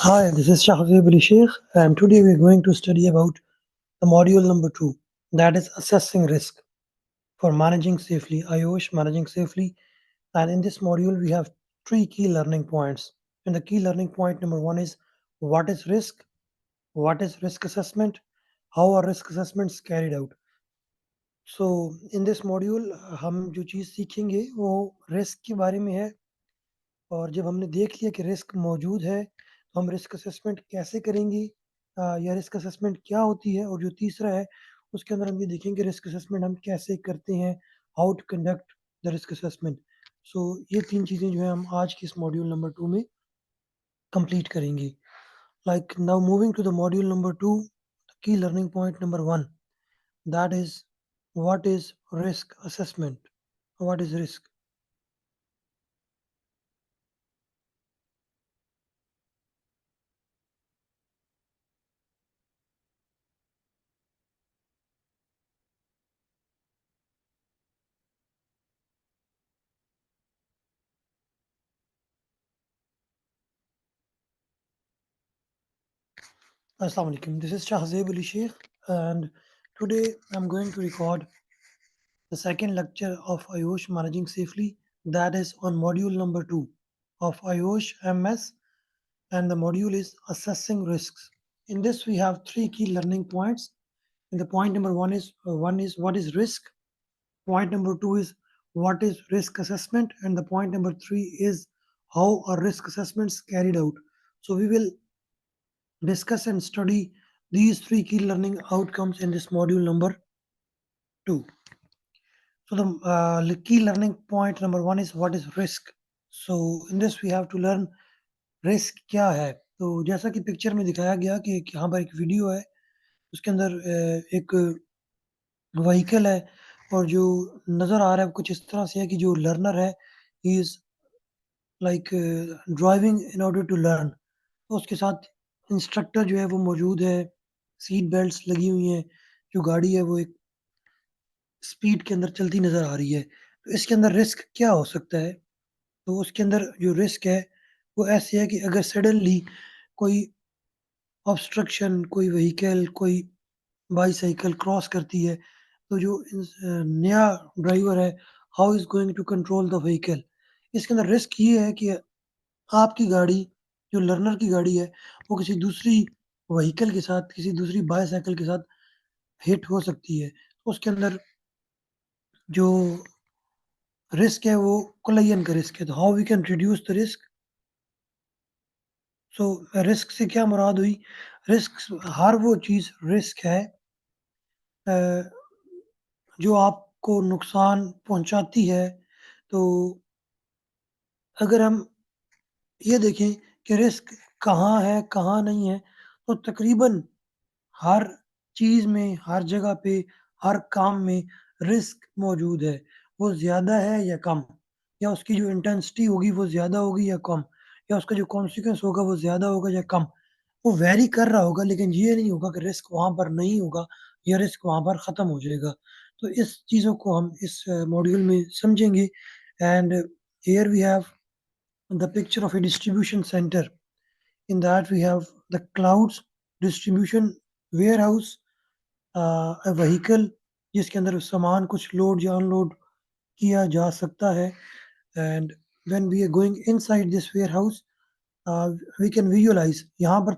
Hi, this is Shahzeb Ali Sheikh, and today we're going to study about the module number 2, that is assessing risk for managing safely, IOSH managing safely. And in this module, we have three key learning points. And the key learning point number 1 is what is risk, what is risk assessment, how are risk assessments carried out. So in this module हम जो चीज़ सीखेंगे वो risk के बारे में है और जब हमने देख लिया कि रिस्क मौजूद है, तो हम रिस्क असेसमेंट कैसे करेंगे या रिस्क असेसमेंट क्या होती है और जो तीसरा है, उसके अंदर हम ये देखेंगे रिस्क असेसमेंट हम कैसे करते हैं, how to conduct the risk assessment. So ये 3 चीज़ें जो है हम आज के इस मॉड्यूल नंबर 2 में कंप्लीट करेंगे। Like now moving to the module number 2, की learning point number 1 that is what is risk assessment? What is risk? Assalamu alaikum. This is Shahzeb Ali Sheikh, and today I'm going to record the second lecture of IOSH Managing Safely, that is on module number 2 of IOSH MS, and the module is Assessing Risks. In this, we have three key learning points. And the point number one is what is risk. Point number two is what is risk assessment, and the point number three is how are risk assessments carried out. So we will discuss and study these three key learning outcomes in this module number 2. So the key learning point number 1 is what is risk. So in this we have to learn risk क्या है। तो जैसा कि picture में दिखाया गया कि यहाँ पर एक वीडियो है, उसके अंदर एक व्हीकल है और जो नज़र आ रहा है कुछ इस तरह से है कि जो लर्नर है he is like driving in order to learn. तो उसके साथ इंस्ट्रक्टर जो है वो मौजूद है, सीट बेल्ट्स लगी हुई हैं, जो गाड़ी है वो एक स्पीड के अंदर चलती नज़र आ रही है। तो इसके अंदर रिस्क क्या हो सकता है? तो उसके अंदर जो रिस्क है, वो ऐसे है कि अगर सडनली कोई ऑब्स्ट्रक्शन, कोई व्हीकल, कोई बाईसाइकिल क्रॉस करती है, तो जो नया ड्राइवर है, how is going to control the vehicle? इसके अंदर रिस्क ये है कि आपकी गाड़ी, जो लर्नर की गाड़ी है, वो किसी दूसरी व्हीकल के साथ, किसी दूसरी बाईसाइकिल के साथ हिट हो सकती है। तो उसके अंदर जो रिस्क है वो कोलिजन का रिस्क है। तो how we can reduce the risk? So risk से क्या मुराद हुई? रिस्क हर वो चीज़ रिस्क है अ, जो आपको नुकसान पहुँचाती है। तो अगर हम ये देखें कि रिस्क कहाँ है, कहाँ नहीं है, तो तकरीबन हर चीज़ में, हर जगह पे, हर काम में रिस्क मौजूद है। वो ज़्यादा है या कम? या उसकी जो इंटेंसिटी होगी वो ज़्यादा होगी या कम? या उसका जो कॉन्सिक्वेंस होगा वो ज़्यादा होगा या कम? वो वैरी कर रहा होगा लेकिन ये नहीं होगा कि रिस्क वहाँ पर नहीं होगा या रिस्क वहाँ पर ख़त्म हो जाएगा। तो इस चीज़ों को हम इस मॉड्यूल में समझेंगे and here we have the picture of a distribution center. In that we have the clouds distribution warehouse, a vehicle जिसके अंदर सामान कुछ लोड या अनलोड किया जा सकता है and when we are going inside this warehouse we can visualise यहाँ पर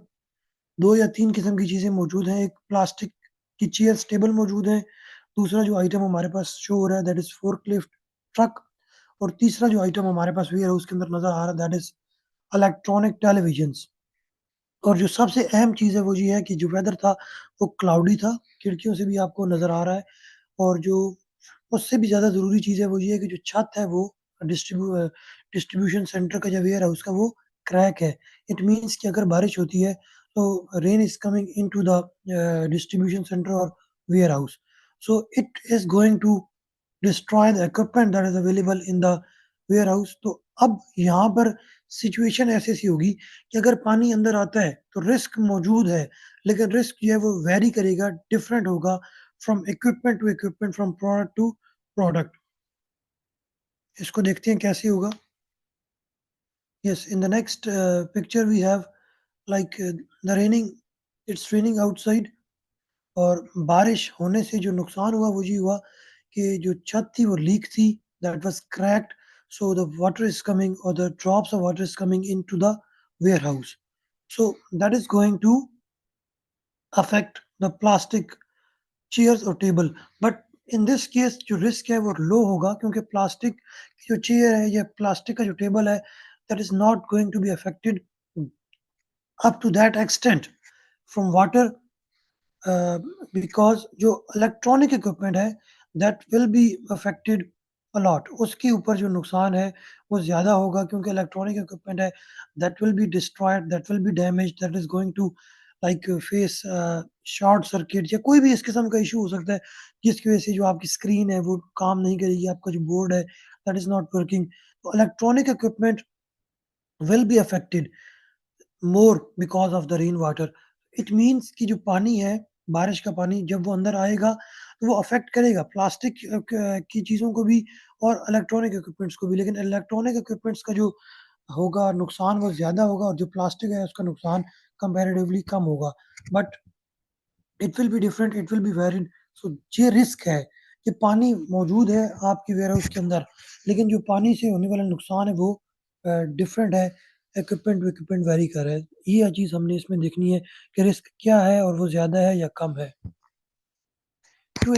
2 या 3 किस्म की चीज़ें मौजूद हैं। एक प्लास्टिक की चेयर्स टेबल मौजूद है। दूसरा जो आइटम हमारे पास शो हो रहा है दैट इज़ फोर्कलिफ्ट ट्रक और तीसरा जो आइटम हमारे पास वेयरहाउस के अंदर नज़र आ रहा है दैट इज़ इलेक्ट्रॉनिक टेलीविजन्स। और जो सबसे अहम चीज़ है वो ये है कि जो वेदर था वो क्लाउडी था, खिड़कियों से भी आपको नज़र आ रहा है और जो उससे भी ज़्यादा ज़रूरी चीज़ है वो ये है कि जो छत है वो डिस्ट्रीब्यूशन सेंटर का जो वेयरहाउस का वो क्रैक है। इट मीन्स कि अगर बारिश होती है तो rain is coming into the distribution centre और warehouse. So it is going to destroy the equipment that is available in the warehouse. तो अब यहाँ पर सिचुएशन ऐसी-ऐसी होगी कि अगर पानी अंदर आता है तो रिस्क मौजूद है, लेकिन रिस्क जो है वो वैरी करेगा, डिफरेंट होगा from equipment to equipment, from product to product. इसको देखते हैं कैसे होगा। Yes, in the next picture we have like the raining it's raining outside और बारिश होने से जो नुकसान हुआ वो ये हुआ कि जो छत थी वो लीक थी, that was cracked, so the water is coming और the drops of water is coming into the warehouse. So that is going to affect the plastic chairs और table. But in this case जो risk है वो लो होगा क्योंकि plastic की जो chair है या प्लास्टिक का जो टेबल है that is not going to be affected up to that extent from water because जो इलेक्ट्रॉनिक इक्विपमेंट है that will be affected a lot. उसके ऊपर जो नुकसान है वो ज़्यादा होगा क्योंकि इलेक्ट्रॉनिक इक्विपमेंट है that will be destroyed, that will be damaged, that is going to like face short circuit या कोई भी इस किस्म का इश्यू हो सकता है, जिसकी वज़ह से जो आपकी स्क्रीन है वो काम नहीं करेगी, आपका जो बोर्ड है दैट इज़ नॉट वर्किंग। तो electronic equipment will be affected more because of the rain water. It means कि जो पानी है, बारिश का पानी जब वो अंदर आएगा, तो वो अफ़ेक्ट करेगा प्लास्टिक की चीज़ों को भी और इलेक्ट्रॉनिक इक्विपमेंट्स को भी। लेकिन इलेक्ट्रॉनिक इक्विपमेंट्स का जो होगा नुकसान वो ज़्यादा होगा और जो प्लास्टिक है उसका नुकसान कंपैरेटिवली कम होगा। But it will be different, it will be varied. So ये रिस्क है कि पानी मौजूद है आपकी वेयरहाउस के अंदर, लेकिन जो पानी से होने वाला नुकसान है वो डिफरेंट है, इक्विपमेंट टू इक्विपमेंट वेरी कर रहा है। ये चीज़ हमने इसमें देखनी है कि रिस्क क्या है और वो ज़्यादा है या कम है। To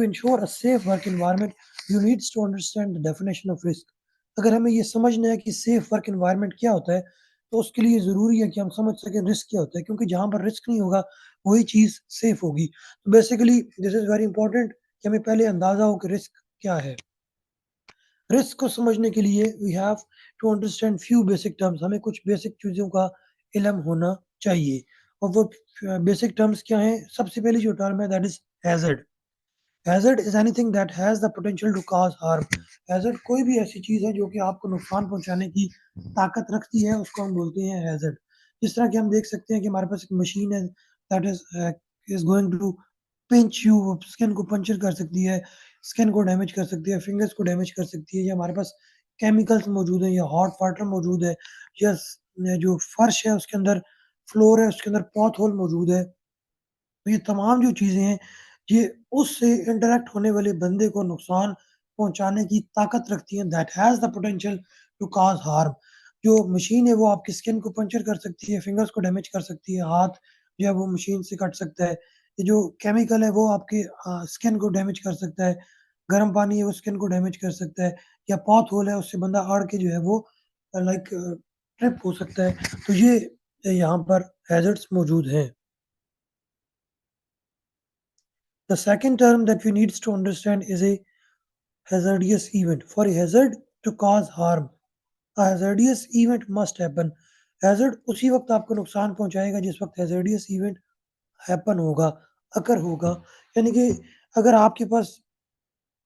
ensure a safe work environment, you needs to understand the definition of risk. अगर हमें ये समझना है कि सेफ वर्क एनवायरनमेंट क्या होता है, तो उसके लिए ज़रूरी है कि हम समझ सकें रिस्क क्या होता है, क्योंकि जहाँ पर रिस्क नहीं होगा, वही चीज़ सेफ होगी। तो basically this is very important कि हमें पहले अंदाज़ा हो कि रिस्क क्या है। रिस्क को समझने के लिए we have to understand few basic terms, हमें कुछ बेसिक चीज़ों का इल्म होना चाहिए। और वो बेसिक टर्म्स क्या हैं? सबसे पहली जो टर्म है that is hazard. Hazard is anything that has the potential to cause harm. Hazard कोई भी ऐसी चीज़ है जो कि आपको नुकसान पहुँचाने की ताकत रखती है, उसको हम बोलते हैं हैज़र्ड। जिस तरह कि हम देख सकते हैं कि हमारे पास एक मशीन है that is going to pinch you, skin को पंक्चर कर सकती है, स्किन को डैमेज कर सकती है, फिंगर्स को डैमेज कर सकती है, या हमारे पास केमिकल्स मौजूद हैं या हॉट वाटर मौजूद है, या जो फर्श है उसके अंदर, फ्लोर है उसके अंदर पॉथ होल मौजूद है। तो ये तमाम जो चीज़ें हैं, ये उससे इंटरैक्ट होने वाले बंदे को नुकसान पहुँचाने की ताकत रखती हैं, that has the potential to cause harm. जो मशीन है वो आपकी स्किन को पंक्चर कर सकती है, फिंगर्स को डैमेज कर सकती है, हाथ जो है वो मशीन से कट सकता है। ये जो केमिकल है वो आपके स्किन को डैमेज कर सकता है, गर्म पानी है वो स्किन को डैमेज कर सकता है, या पॉथ होल है उससे बंदा अड़ के जो है वो लाइक ट्रिप हो सकता है। तो ये यहाँ पर हैज़र्ड्स मौजूद हैं। The second term that we needs to understand is a hazardous event. For a hazard to cause harm, a hazardous event must happen. Hazard उसी वक्त आपको नुकसान पहुंचाएगा जिस वक्त hazardous event happen होगा, अकर होगा। यानी कि अगर आपके पास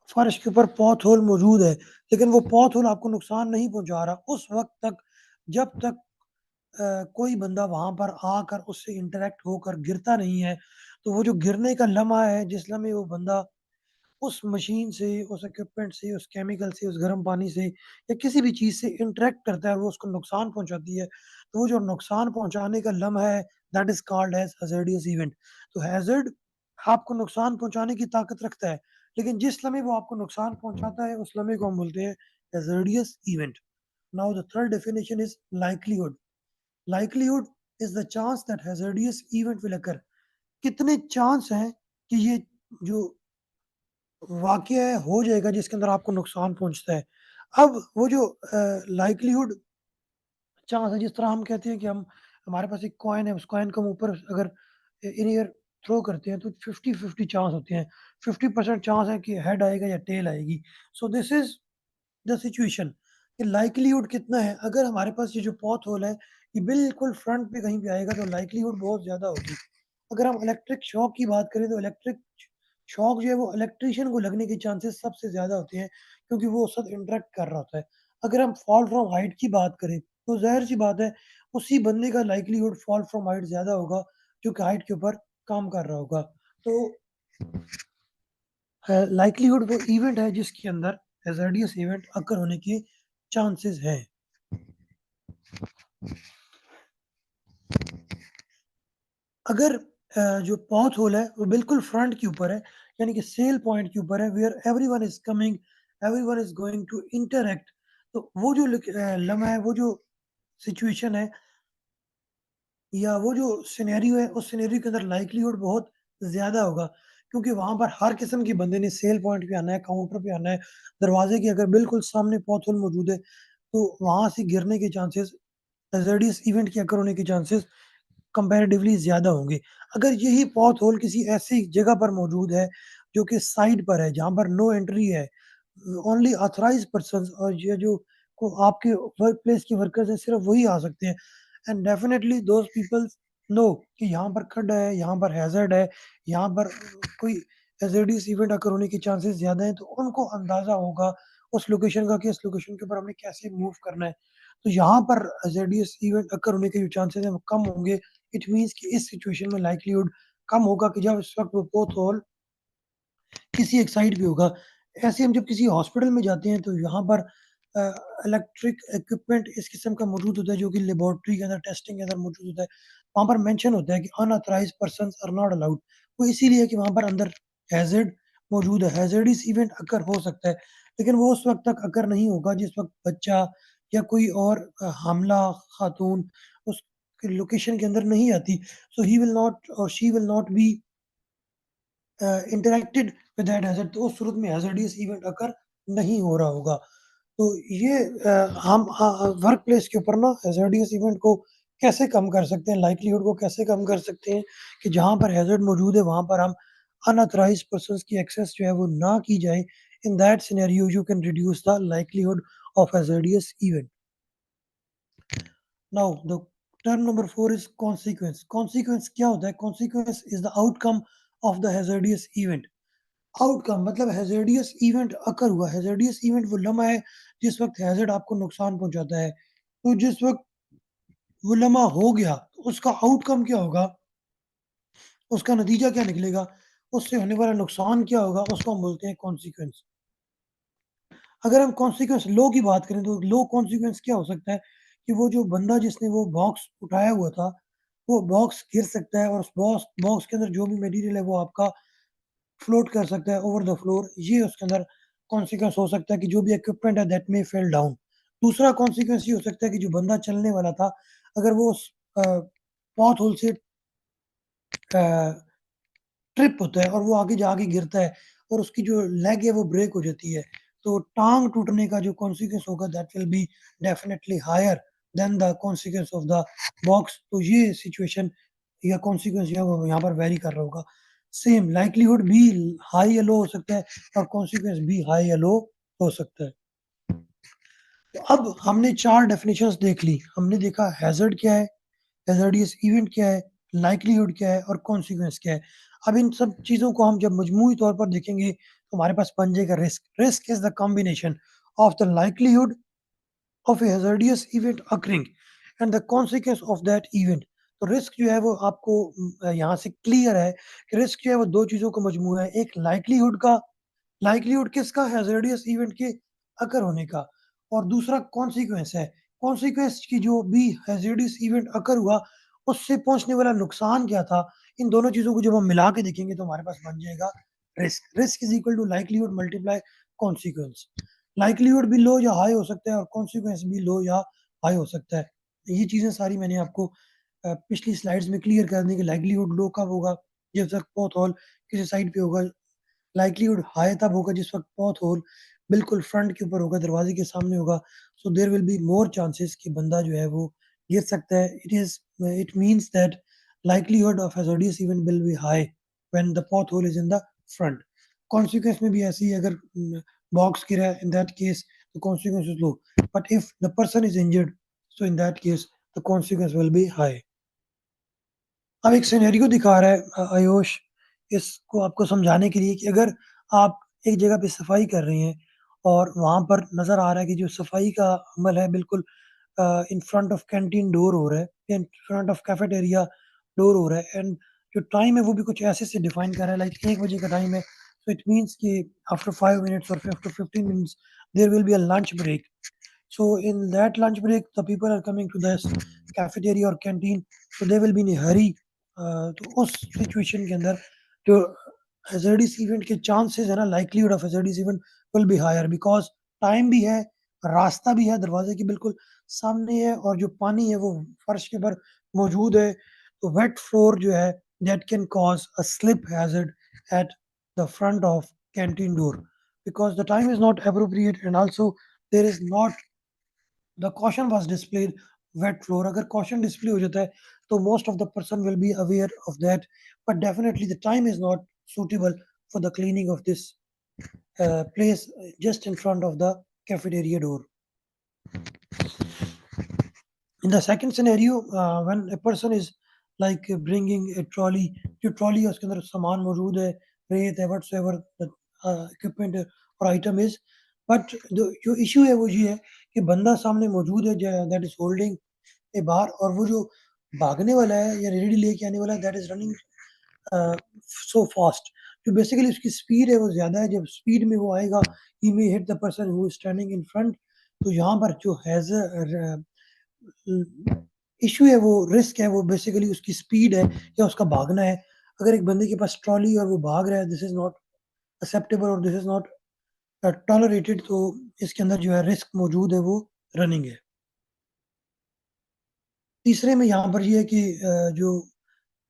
फर्श के ऊपर पॉथ होल मौजूद है, लेकिन वो पॉथ होल आपको नुकसान नहीं पहुंचा रहा उस वक्त तक, जब तक कोई बंदा वहां पर आकर उससे इंटरेक्ट होकर गिरता नहीं है, तो वो जो गिरने का लम्हा है, जिस लम्हे वो बंदा उस मशीन से, उस इक्विपमेंट से, उस केमिकल से, उस गर्म पानी से या किसी भी चीज़ से इंटरैक्ट करता है और वो उसको नुकसान पहुँचाती है, तो वो जो नुकसान पहुँचाने का लम्हा है that is called as hazardous event. तो हैज़र्ड आपको नुकसान पहुँचाने की ताकत रखता है, लेकिन जिस लम्हे वो आपको नुकसान पहुँचाता है उस लम्हे को हम बोलते हैं hazardous event. Now the third definition is likelihood. Likelihood is the chance that hazardous event will occur. कितने चांस हैं कि ये जो वाक़या है हो जाएगा जिसके अंदर आपको नुकसान पहुँचता है। अब वो जो लाइक्लीहुड चांस है, जिस तरह हम कहते हैं कि हम हमारे पास एक कॉइन है, उस कॉइन को हम ऊपर अगर इन एयर थ्रो करते हैं तो 50-50 चांस होते हैं। 50% चांस है कि हेड आएगा या टेल आएगी। So this is the situation कि लाइक्लीहुड कितना है, अगर हमारे पास ये जो पॉथ होल है, ये बिल्कुल फ्रंट पे कहीं पे आएगा तो लाइक्लीहुड बहुत ज़्यादा होगी। अगर हम इलेक्ट्रिक शॉक की बात करें तो इलेक्ट्रिक शॉक जो है वो इलेक्ट्रिशियन को लगने के चांसेस सबसे ज़्यादा होते हैं, क्योंकि वो उस वक़्त इंटरैक्ट कर रहा होता है। अगर हम फॉल फ्रॉम हाइट की बात करें, तो ज़ाहिर-सी बात है उसी बंदे का लाइक्लीहुड फॉल फ्रॉम हाइट ज़्यादा होगा, जो कि हाइट के ऊपर काम कर रहा होगा। तो लाइक्लीहुड वो इवेंट है जिसके अंदर हैज़ार्डियस इवेंट अकर होने के चांसेस हैं। अगर जो पॉथ होल है वो बिल्कुल फ्रंट के ऊपर है, यानी कि सेल पॉइंट के ऊपर है, where everyone is coming, everyone is going to interact, तो वो जो लम्हा है, वो जो सिचुएशन है या वो जो सिनेरियो है, उस सिनेरियो के अंदर लाइक्लीहुड बहुत ज़्यादा होगा, क्योंकि वहाँ पर हर किस्म के बंदे ने सेल पॉइंट पे आना है, काउंटर पे आना है, दरवाज़े के अगर बिल्कुल सामने पॉथ होल मौजूद है, तो वहाँ से गिरने के चांसेस, हैज़ार्डियस इवेंट के अकर होने के चांसेस कंपैरेटिवली ज़्यादा होंगे। अगर यही पॉथ होल किसी ऐसी जगह पर मौजूद है, जो कि साइड पर है, जहाँ पर नो एंट्री है, ओनली ऑथराइज्ड पर्सन्स और ये जो को आपके वर्क प्लेस के वर्कर्स हैं, सिर्फ़ वही आ सकते हैं। And definitely those peoples know कि यहाँ पर खड्डा है, यहाँ पर हैज़र्ड है, यहाँ पर कोई हैज़ार्डियस इवेंट अकर होने के चांसेस ज़्यादा हैं, तो उनको अंदाज़ा होगा उस लोकेशन का कि इस लोकेशन के ऊपर हमें कैसे मूव करना है। तो यहाँ पर हैज़ार्डियस इवेंट अकर होने के जो चांसेस हैं, वो कम होंगे। इट मीन्स कि इस सिचुएशन में लाइक्लीहुड कम होगा कि जब इस वक़्त वो बोथ होल किसी एक साइड पे होगा। ऐसे हम जब किसी हॉस्पिटल में जाते हैं तो यहाँ पर अ, इलेक्ट्रिक इक्विपमेंट इस किस्म का मौजूद होता है जो कि लेबोरेटरी के अंदर टेस्टिंग के अंदर मौजूद होता है। वहाँ पर मेंशन होता है कि unauthorised persons are not allowed. वो इसीलिए कि वहाँ पर अंदर हैज़र्ड मौजूद है, हैज़ार्डियस इवेंट अकर हो सकता है। लेकिन वो उस वक़्त तक अकर नहीं होगा जिस वक़्त बच्चा या कोई और हामला खातून उस लोकेशन के अंदर नहीं आती। सो ही विल नॉट और she will not be interacted with that hazard, तो उस सूरत में हैज़ार्डियस इवेंट अकर नहीं हो रहा होगा। तो ये हम वर्क प्लेस के ऊपर ना हैज़ार्डियस इवेंट को कैसे कम कर सकते हैं, लाइक्लीहुड को कैसे कम कर सकते हैं कि जहाँ पर हैज़र्ड मौजूद है, वहाँ पर हम अनऑथराइज्ड पर्सन्स की एक्सेस जो है वो ना की जाए। In that scenario you can reduce the likelihood of hazardous event. Now, the term number 4 is consequence. Consequence क्या होता है? Consequence is the outcome of the hazardous event. Outcome मतलब हैज़ार्डियस इवेंट अकर हुआ। हैज़ार्डियस इवेंट वो लम्हा है जिस वक़्त हैज़र्ड आपको नुकसान पहुँचाता है। तो जिस वक़्त वो लम्हा हो गया, तो उसका आउटकम क्या होगा? उसका नतीजा क्या निकलेगा? उससे होने वाला नुकसान क्या होगा? उसको हम बोलते हैं कॉन्सिक्वेंस। अगर हम कॉन्सिक्वेंस लॉ की बात करें तो लॉ कॉन्सिक्वेंस क्या हो सकता है कि वो जो बंदा जिसने वो बॉक्स उठाया हुआ था, वो बॉक्स गिर सकता है और उस बॉक्स के अंदर जो भी मटेरियल है वो आपका फ्लोट कर सकता है ओवर द फ्लोर। ये उसके अंदर कॉन्सिक्वेंस हो सकता है कि जो भी इक्विपमेंट है दैट मे फेल डाउन। दूसरा कॉन्सिक्वेंस ये हो सकता है कि जो बंदा चलने वाला था, अगर वो उस पॉथ होल से अ ट्रिप होता है और वो आगे जाके गिरता है और उसकी जो लेग है वो ब्रेक हो जाती है, तो टाँग टूटने का जो कॉन्सिक्वेंस होगा that will be definitely higher than the consequence of the box. तो ये सिचुएशन या कॉन्सिक्वेंस जो है वो यहाँ पर वेरी कर रहा होगा। सेम लाइक्लीहुड भी हाई या लो हो सकता है और कॉन्सिक्वेंस भी हाई या लो हो सकता है। तो अब हमने 4 डेफिनिशंस देख ली। हमने देखा हैज़र्ड क्या है, हैज़ार्डियस इवेंट क्या है, लाइक्लीहुड क्या है और कॉन्सिक्वेंस क्या है। अब इन सब चीज़ों को हम जब मजमूई तौर पर देखेंगे तो हमारे पास बन जाएगा risk. Risk is the combination of the likelihood of A hazardous event occurring and the consequence of that event. तो रिस्क जो है वो आपको यहाँ से क्लियर है कि रिस्क जो है वो 2 चीज़ों का मजमूआ है। एक लाइक्लीहुड का, लाइक्लीहुड किसका? हैज़ार्डियस इवेंट के अकर होने का, और दूसरा कॉन्सिक्वेंस है। कॉन्सिक्वेंस की जो भी हैज़ार्डियस इवेंट अकर हुआ, उससे पहुँचने वाला नुकसान क्या था? इन दोनों चीज़ों को जब हम मिला के देखेंगे तो हमारे पास बन जाएगा risk. Risk is equal to likelihood multiply consequence. Likelihood भी लो या हाई हो सकता है और कॉन्सिक्वेंस भी लो या हाई हो सकता है। ये चीज़ें सारी मैंने आपको पिछली स्लाइड्स में क्लियर कर दी कि लाइक्लीहुड लो कब होगा? जब तक पॉथ होल किसी साइड पे होगा। लाइक्लीहुड हाई तब होगा जिस वक़्त पॉथ होल बिल्कुल फ्रंट के ऊपर होगा, दरवाज़े के सामने होगा। So there will be more chances कि बंदा जो है वो गिर सकता है। It means that likelihood of hazardous event will be high when the pothole is in the front. Consequence में भी ऐसे ही, अगर बॉक्स गिरा है, in that case the consequence is low, but if the person is injured, so in that case the consequence will be high. अब एक scenario दिखा रहा है आयुष, इसको आपको समझाने के लिए कि अगर आप एक जगह पे सफाई कर रहे हैं और वहाँ पर नज़र आ रहा है कि जो सफाई का अमल है बिल्कुल in front of canteen door हो रहा है, in front of cafeteria door हो रहा है, एंड जो टाइम है वो भी कुछ ऐसे से डिफाइन कर रहा है लाइक 1 बजे का टाइम है। सो इट मीन्स कि आफ्टर 5 मिनट्स और after 15 minutes there will be a lunch break. So in that lunch break, the people are coming to this cafeteria or canteen. So they will be in a hurry. तो उस situation के अंदर जो hazardous event के chances है ना, likelihood of hazardous event will be higher because time भी है, रास्ता भी है, दरवाजे के बिल्कुल सामने है और जो पानी है वो फर्श के ऊपर मौजूद है। तो वेट फ्लोर जो है that can cause a slip hazard at the front of canteen door because the time is not appropriate and also there is not the caution was displayed wet floor. अगर caution display हो जाता है तो most of the person will be aware of that, but definitely the time is not suitable for the cleaning of this place just in front of the cafeteria door. In the second scenario, when a person is like bringing a trolley, जो trolley है उसके अंदर सामान मौजूद है, रेत है, whatsoever the equipment or item is, but जो issue है वो ये है कि बंदा सामने मौजूद है that is holding a bar और वो जो भागने वाला है या रेडी लेके आने वाला है that is running so fast. जो बेसिकली उसकी स्पीड है वो ज़्यादा है, जब स्पीड में वो आएगा he may hit the person who is standing in front. तो यहाँ पर जो हैज़ इश्यू है वो रिस्क है वो बेसिकली उसकी स्पीड है या उसका भागना है। अगर एक बंदे के पास ट्रॉली और वो भाग रहा है दिस इज़ नॉट एक्सेप्टेबल और दिस इज़ नॉट टॉलरेटेड तो इसके अंदर जो है रिस्क मौजूद है वो रनिंग है। तीसरे में यहाँ पर ये है कि जो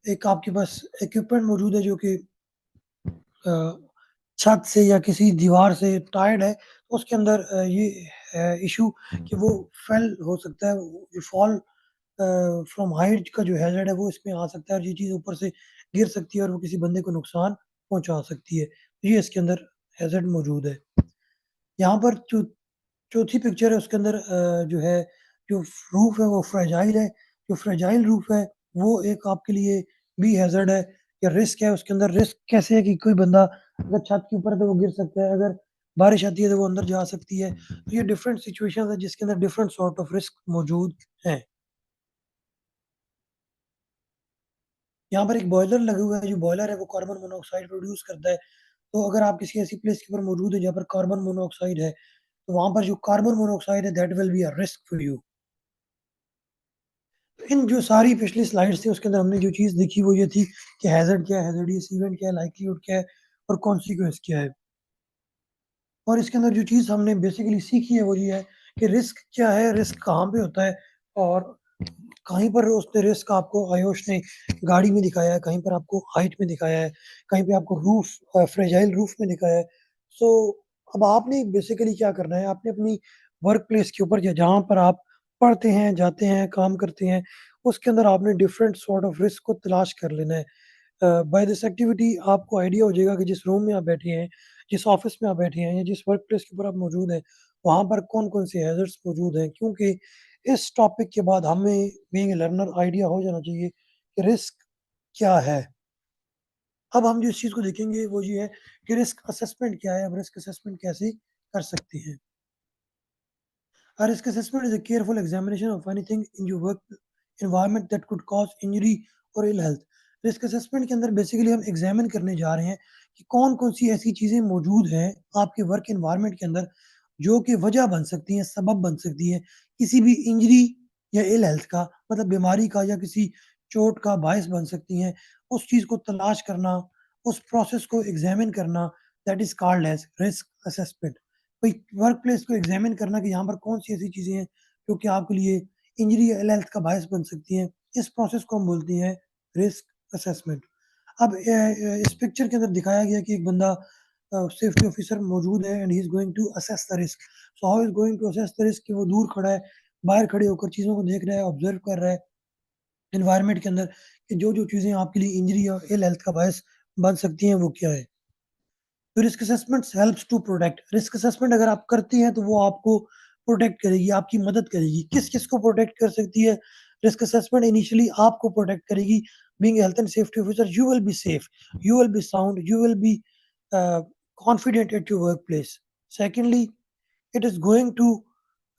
एक आपके पास इक्विपमेंट मौजूद है जो कि अ, छत से या किसी दीवार से टाइड है, तो उसके अंदर ये है इश्यू कि वो फेल हो सकता है, वो फॉल फ्रॉम हाइट का जो हैज़ार्ड है वो इसमें आ सकता है और ये चीज़ ऊपर से गिर सकती है और वो किसी बंदे को नुकसान पहुँचा सकती है। तो ये इसके अंदर हैज़ार्ड मौजूद है। यहाँ पर जो चौथी पिक्चर है उसके अंदर जो है जो रूफ है वो फ्रेजाइल है। जो फ्रेजाइल रूफ है वो एक आपके लिए भी हैज़ार्ड है या रिस्क है। उसके अंदर रिस्क कैसे है कि कोई बंदा अगर छत के ऊपर है तो वो गिर सकता है, अगर बारिश आती है तो वो अंदर जा सकती है। तो ये डिफरेंट सिचुएशंस है जिसके अंदर डिफरेंट सॉर्ट ऑफ रिस्क मौजूद हैं। यहाँ पर एक बॉयलर लगा हुआ है, जो बॉयलर है वो कार्बन मोनोऑक्साइड प्रोड्यूस करता है। तो अगर आप किसी ऐसी प्लेस के ऊपर मौजूद हैं जहाँ पर कार्बन मोनोऑक्साइड है, तो वहाँ पर जो कार्बन मोनोऑक्साइड है that will be a risk for you. इन जो सारी पिछली स्लाइड्स थी उसके अंदर हमने जो चीज़ देखी वो ये थी कि हैज़ार्ड क्या है, हैज़ार्डियस इवेंट क्या है, लाइक्लीहुड क्या है और कॉन्सिक्वेंस क्या है। और इसके अंदर जो चीज़ हमने बेसिकली सीखी है वो ये है कि रिस्क क्या है, रिस्क कहाँ पे होता है और कहीं पर उसने रिस्क आपको आयोश ने गाड़ी में दिखाया है, कहीं पर आपको हाइट में दिखाया है, कहीं पे आपको फ्रेजाइल रूफ में दिखाया है। सो अब आपने बेसिकली क्या करना है, आपने अपनी वर्क प्लेस के ऊपर या जहाँ पर आप पढ़ते हैं, जाते हैं, काम करते हैं, उसके अंदर आपने डिफरेंट सॉर्ट ऑफ रिस्क को तलाश कर लेना है। बाय दिस एक्टिविटी आपको आइडिया हो जाएगा कि जिस रूम में आप बैठे हैं, जिस ऑफ़िस में आप बैठे हैं या जिस वर्क प्लेस के ऊपर आप मौजूद हैं, वहाँ पर कौन-कौन से हैज़ार्ड्स मौजूद हैं। क्योंकि इस टॉपिक के बाद हमें बीइंग अ लर्नर आइडिया हो जाना चाहिए कि रिस्क क्या है। अब हम जिस चीज़ को देखेंगे वो ये है कि रिस्क असेसमेंट क्या है, हम रिस्क असेसमेंट कैसे कर सकते हैं। A risk assessment is a careful examination of anything in your work environment that could cause injury or ill health. Risk assessment के अंदर बेसिकली हम एग्जामिन करने जा रहे हैं कि कौन-कौन सी ऐसी चीज़ें मौजूद हैं आपके वर्क एनवायरनमेंट के अंदर जो कि वजह बन सकती हैं, सबब बन सकती हैं किसी भी इंजरी या इल हेल्थ का मतलब बीमारी का या किसी चोट का बायस बन सकती हैं। उस चीज़ को तलाश करना, उस प्रोसेस को एग्जामिन करना that is called as risk assessment. कोई वर्क प्लेस को एग्जामिन करना कि यहाँ पर कौन-सी ऐसी चीज़ें हैं, जो कि आपके लिए इंजरी या इल हेल्थ का बायस बन सकती हैं। इस प्रोसेस को हम बोलते हैं रिस्क असेसमेंट। अब इस पिक्चर के अंदर दिखाया गया कि एक बंदा सेफ्टी ऑफिसर मौजूद है and he is going to assess the risk. So how is going to assess the risk कि वो दूर खड़ा है, बाहर खड़े होकर चीज़ों को देख रहा है, ऑब्ज़र्व कर रहा है एनवायरनमेंट के अंदर कि जो-जो चीज़ें आपके लिए इंजरी या इल हेल्थ का बायस बन सकती हैं, वो क्या है। तो risk assessments helps to protect. Risk assessment अगर आप करती हैं तो वो आपको प्रोटेक्ट करेगी, आपकी मदद करेगी। किस-किस को प्रोटेक्ट कर सकती है? रिस्क असेसमेंट इनिशियली आपको प्रोटेक्ट करेगी। Being health and safety officer you will be safe, you will be sound, you will be confident at your workplace. Secondly it is going to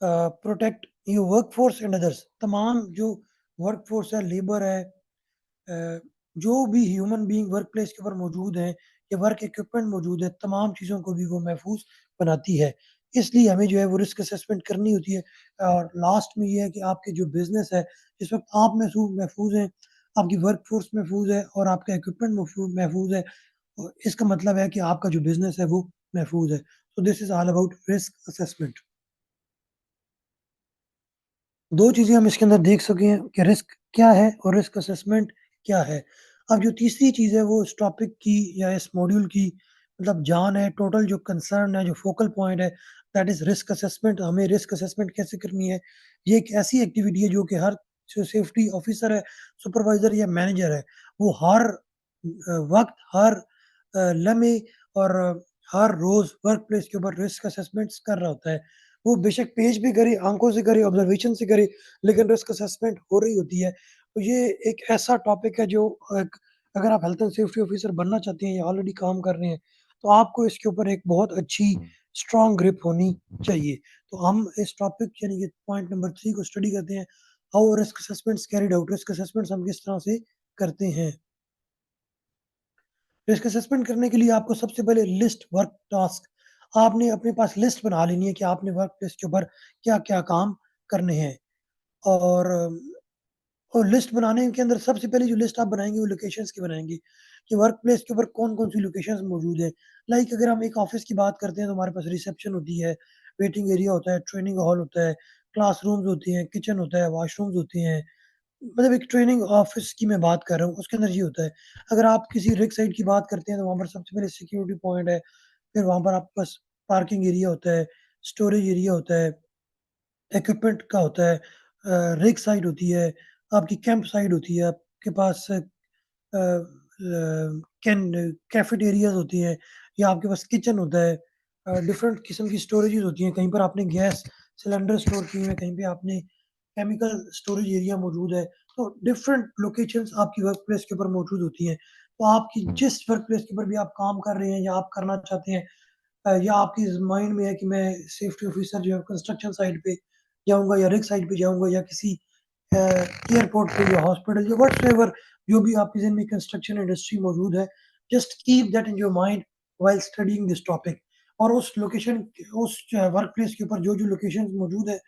protect your workforce and others. तमाम जो workforce है, labour है, अ, जो भी human being work place के ऊपर मौजूद हैं या वर्क इक्विपमेंट मौजूद है, तमाम चीज़ों को भी वो महफूज़ बनाती है। इसलिए हमें जो है वो रिस्क असेसमेंट करनी होती है और लास्ट में ये है कि आपके जो बिज़नेस है, जिस वक़्त आप महफूज़ हैं, आपकी वर्कफ़ोर्स महफूज़ है और आपका इक्विपमेंट महफूज़ है। इसका मतलब है कि आपका जो बिज़नेस है वो महफूज़ है। So this is all about risk assessment. 2 चीज़ें हम इसके अंदर देख सके हैं कि रिस्क क्या है और रिस्क असेसमेंट क्या है। अब जो तीसरी चीज़ है वो इस टॉपिक की या इस मॉड्यूल की मतलब जान है, टोटल जो कंसर्न है, जो फोकल पॉइंट है दैट इज़ रिस्क असेसमेंट। हमें रिस्क असेसमेंट कैसे करनी है? ये एक ऐसी एक्टिविटी है जो कि हर जो सेफ्टी ऑफिसर है, सुपरवाइज़र या मैनेजर है, वो हर वक़्त, हर लम्हे और हर रोज़ वर्क प्लेस के ऊपर रिस्क असेसमेंट्स कर रहा होता है। वो बेशक पेज पे करे, आँखों से करे, ऑब्ज़र्वेशन से करे, लेकिन रिस्क असेसमेंट हो रही होती है। तो ये एक ऐसा टॉपिक है जो अगर आप हेल्थ एंड सेफ्टी ऑफ़िसर बनना चाहते हैं या ऑलरेडी काम कर रहे हैं, तो आपको इसके ऊपर एक बहुत अच्छी स्ट्रॉन्ग ग्रिप होनी चाहिए। तो हम इस टॉपिक यानी कि पॉइंट नंबर 3 को स्टडी करते हैं, how risk assessments carried out. Risk assessments हम किस तरह से करते हैं। रिस्क असेसमेंट करने के लिए आपको सबसे पहले लिस्ट वर्क टास्क आपने अपने पास लिस्ट बना लेनी है कि आपने वर्क प्लेस के ऊपर क्या-क्या काम करने हैं। और लिस्ट बनाने के अंदर सबसे पहले जो लिस्ट आप बनाएँगे वो लोकेशंस की बनाएँगे, कि वर्क प्लेस के ऊपर कौन-कौन सी लोकेशंस मौजूद हैं। लाइक अगर हम एक ऑफ़िस की बात करते हैं तो हमारे पास रिसेप्शन होती है, वेटिंग एरिया होता है, ट्रेनिंग हॉल होता है, क्लासरूम्स होती हैं, किचन होता है, वॉशरूम्स होती हैं। मतलब एक ट्रेनिंग ऑफ़िस की मैं बात कर रहा हूँ, उसके अंदर ये होता है। अगर आप किसी रिग साइट की बात करते हैं, तो वहाँ पर सबसे पहले सिक्योरिटी पॉइंट है, फिर वहाँ पर आपके पास पार्किंग एरिया होता है, स्टोरेज एरिया होता है, इक्विपमेंट का होता है, रिग साइट होती है, आपकी कैंप साइट होती है, आपके पास कैन कैफेटेरियाज़ होती हैं या आपके पास किचन होता है। डिफरेंट किस्म की स्टोरेजेज़ होती हैं, कहीं पर आपने गैस सिलेंडर स्टोर किए हुए हैं, कहीं पे आपने केमिकल स्टोरेज एरिया मौजूद है। तो डिफरेंट लोकेशंस आपकी वर्क प्लेस के ऊपर मौजूद होती हैं। तो आपकी जिस वर्क प्लेस के ऊपर भी आप काम कर रहे हैं या आप करना चाहते हैं, या आपकी माइंड में है कि मैं सेफ्टी ऑफिसर जो है कंस्ट्रक्शन साइट पे जाऊँगा या रिग साइट पे जाऊँगा या किसी एयरपोर्ट पे या हॉस्पिटल या व्हाटसोएवर जो भी आपके ज़हन में कंस्ट्रक्शन इंडस्ट्री मौजूद है, just keep that in your mind while studying this topic. और उस लोकेशन उस वर्क प्लेस के ऊपर जो-जो लोकेशंस मौजूद है,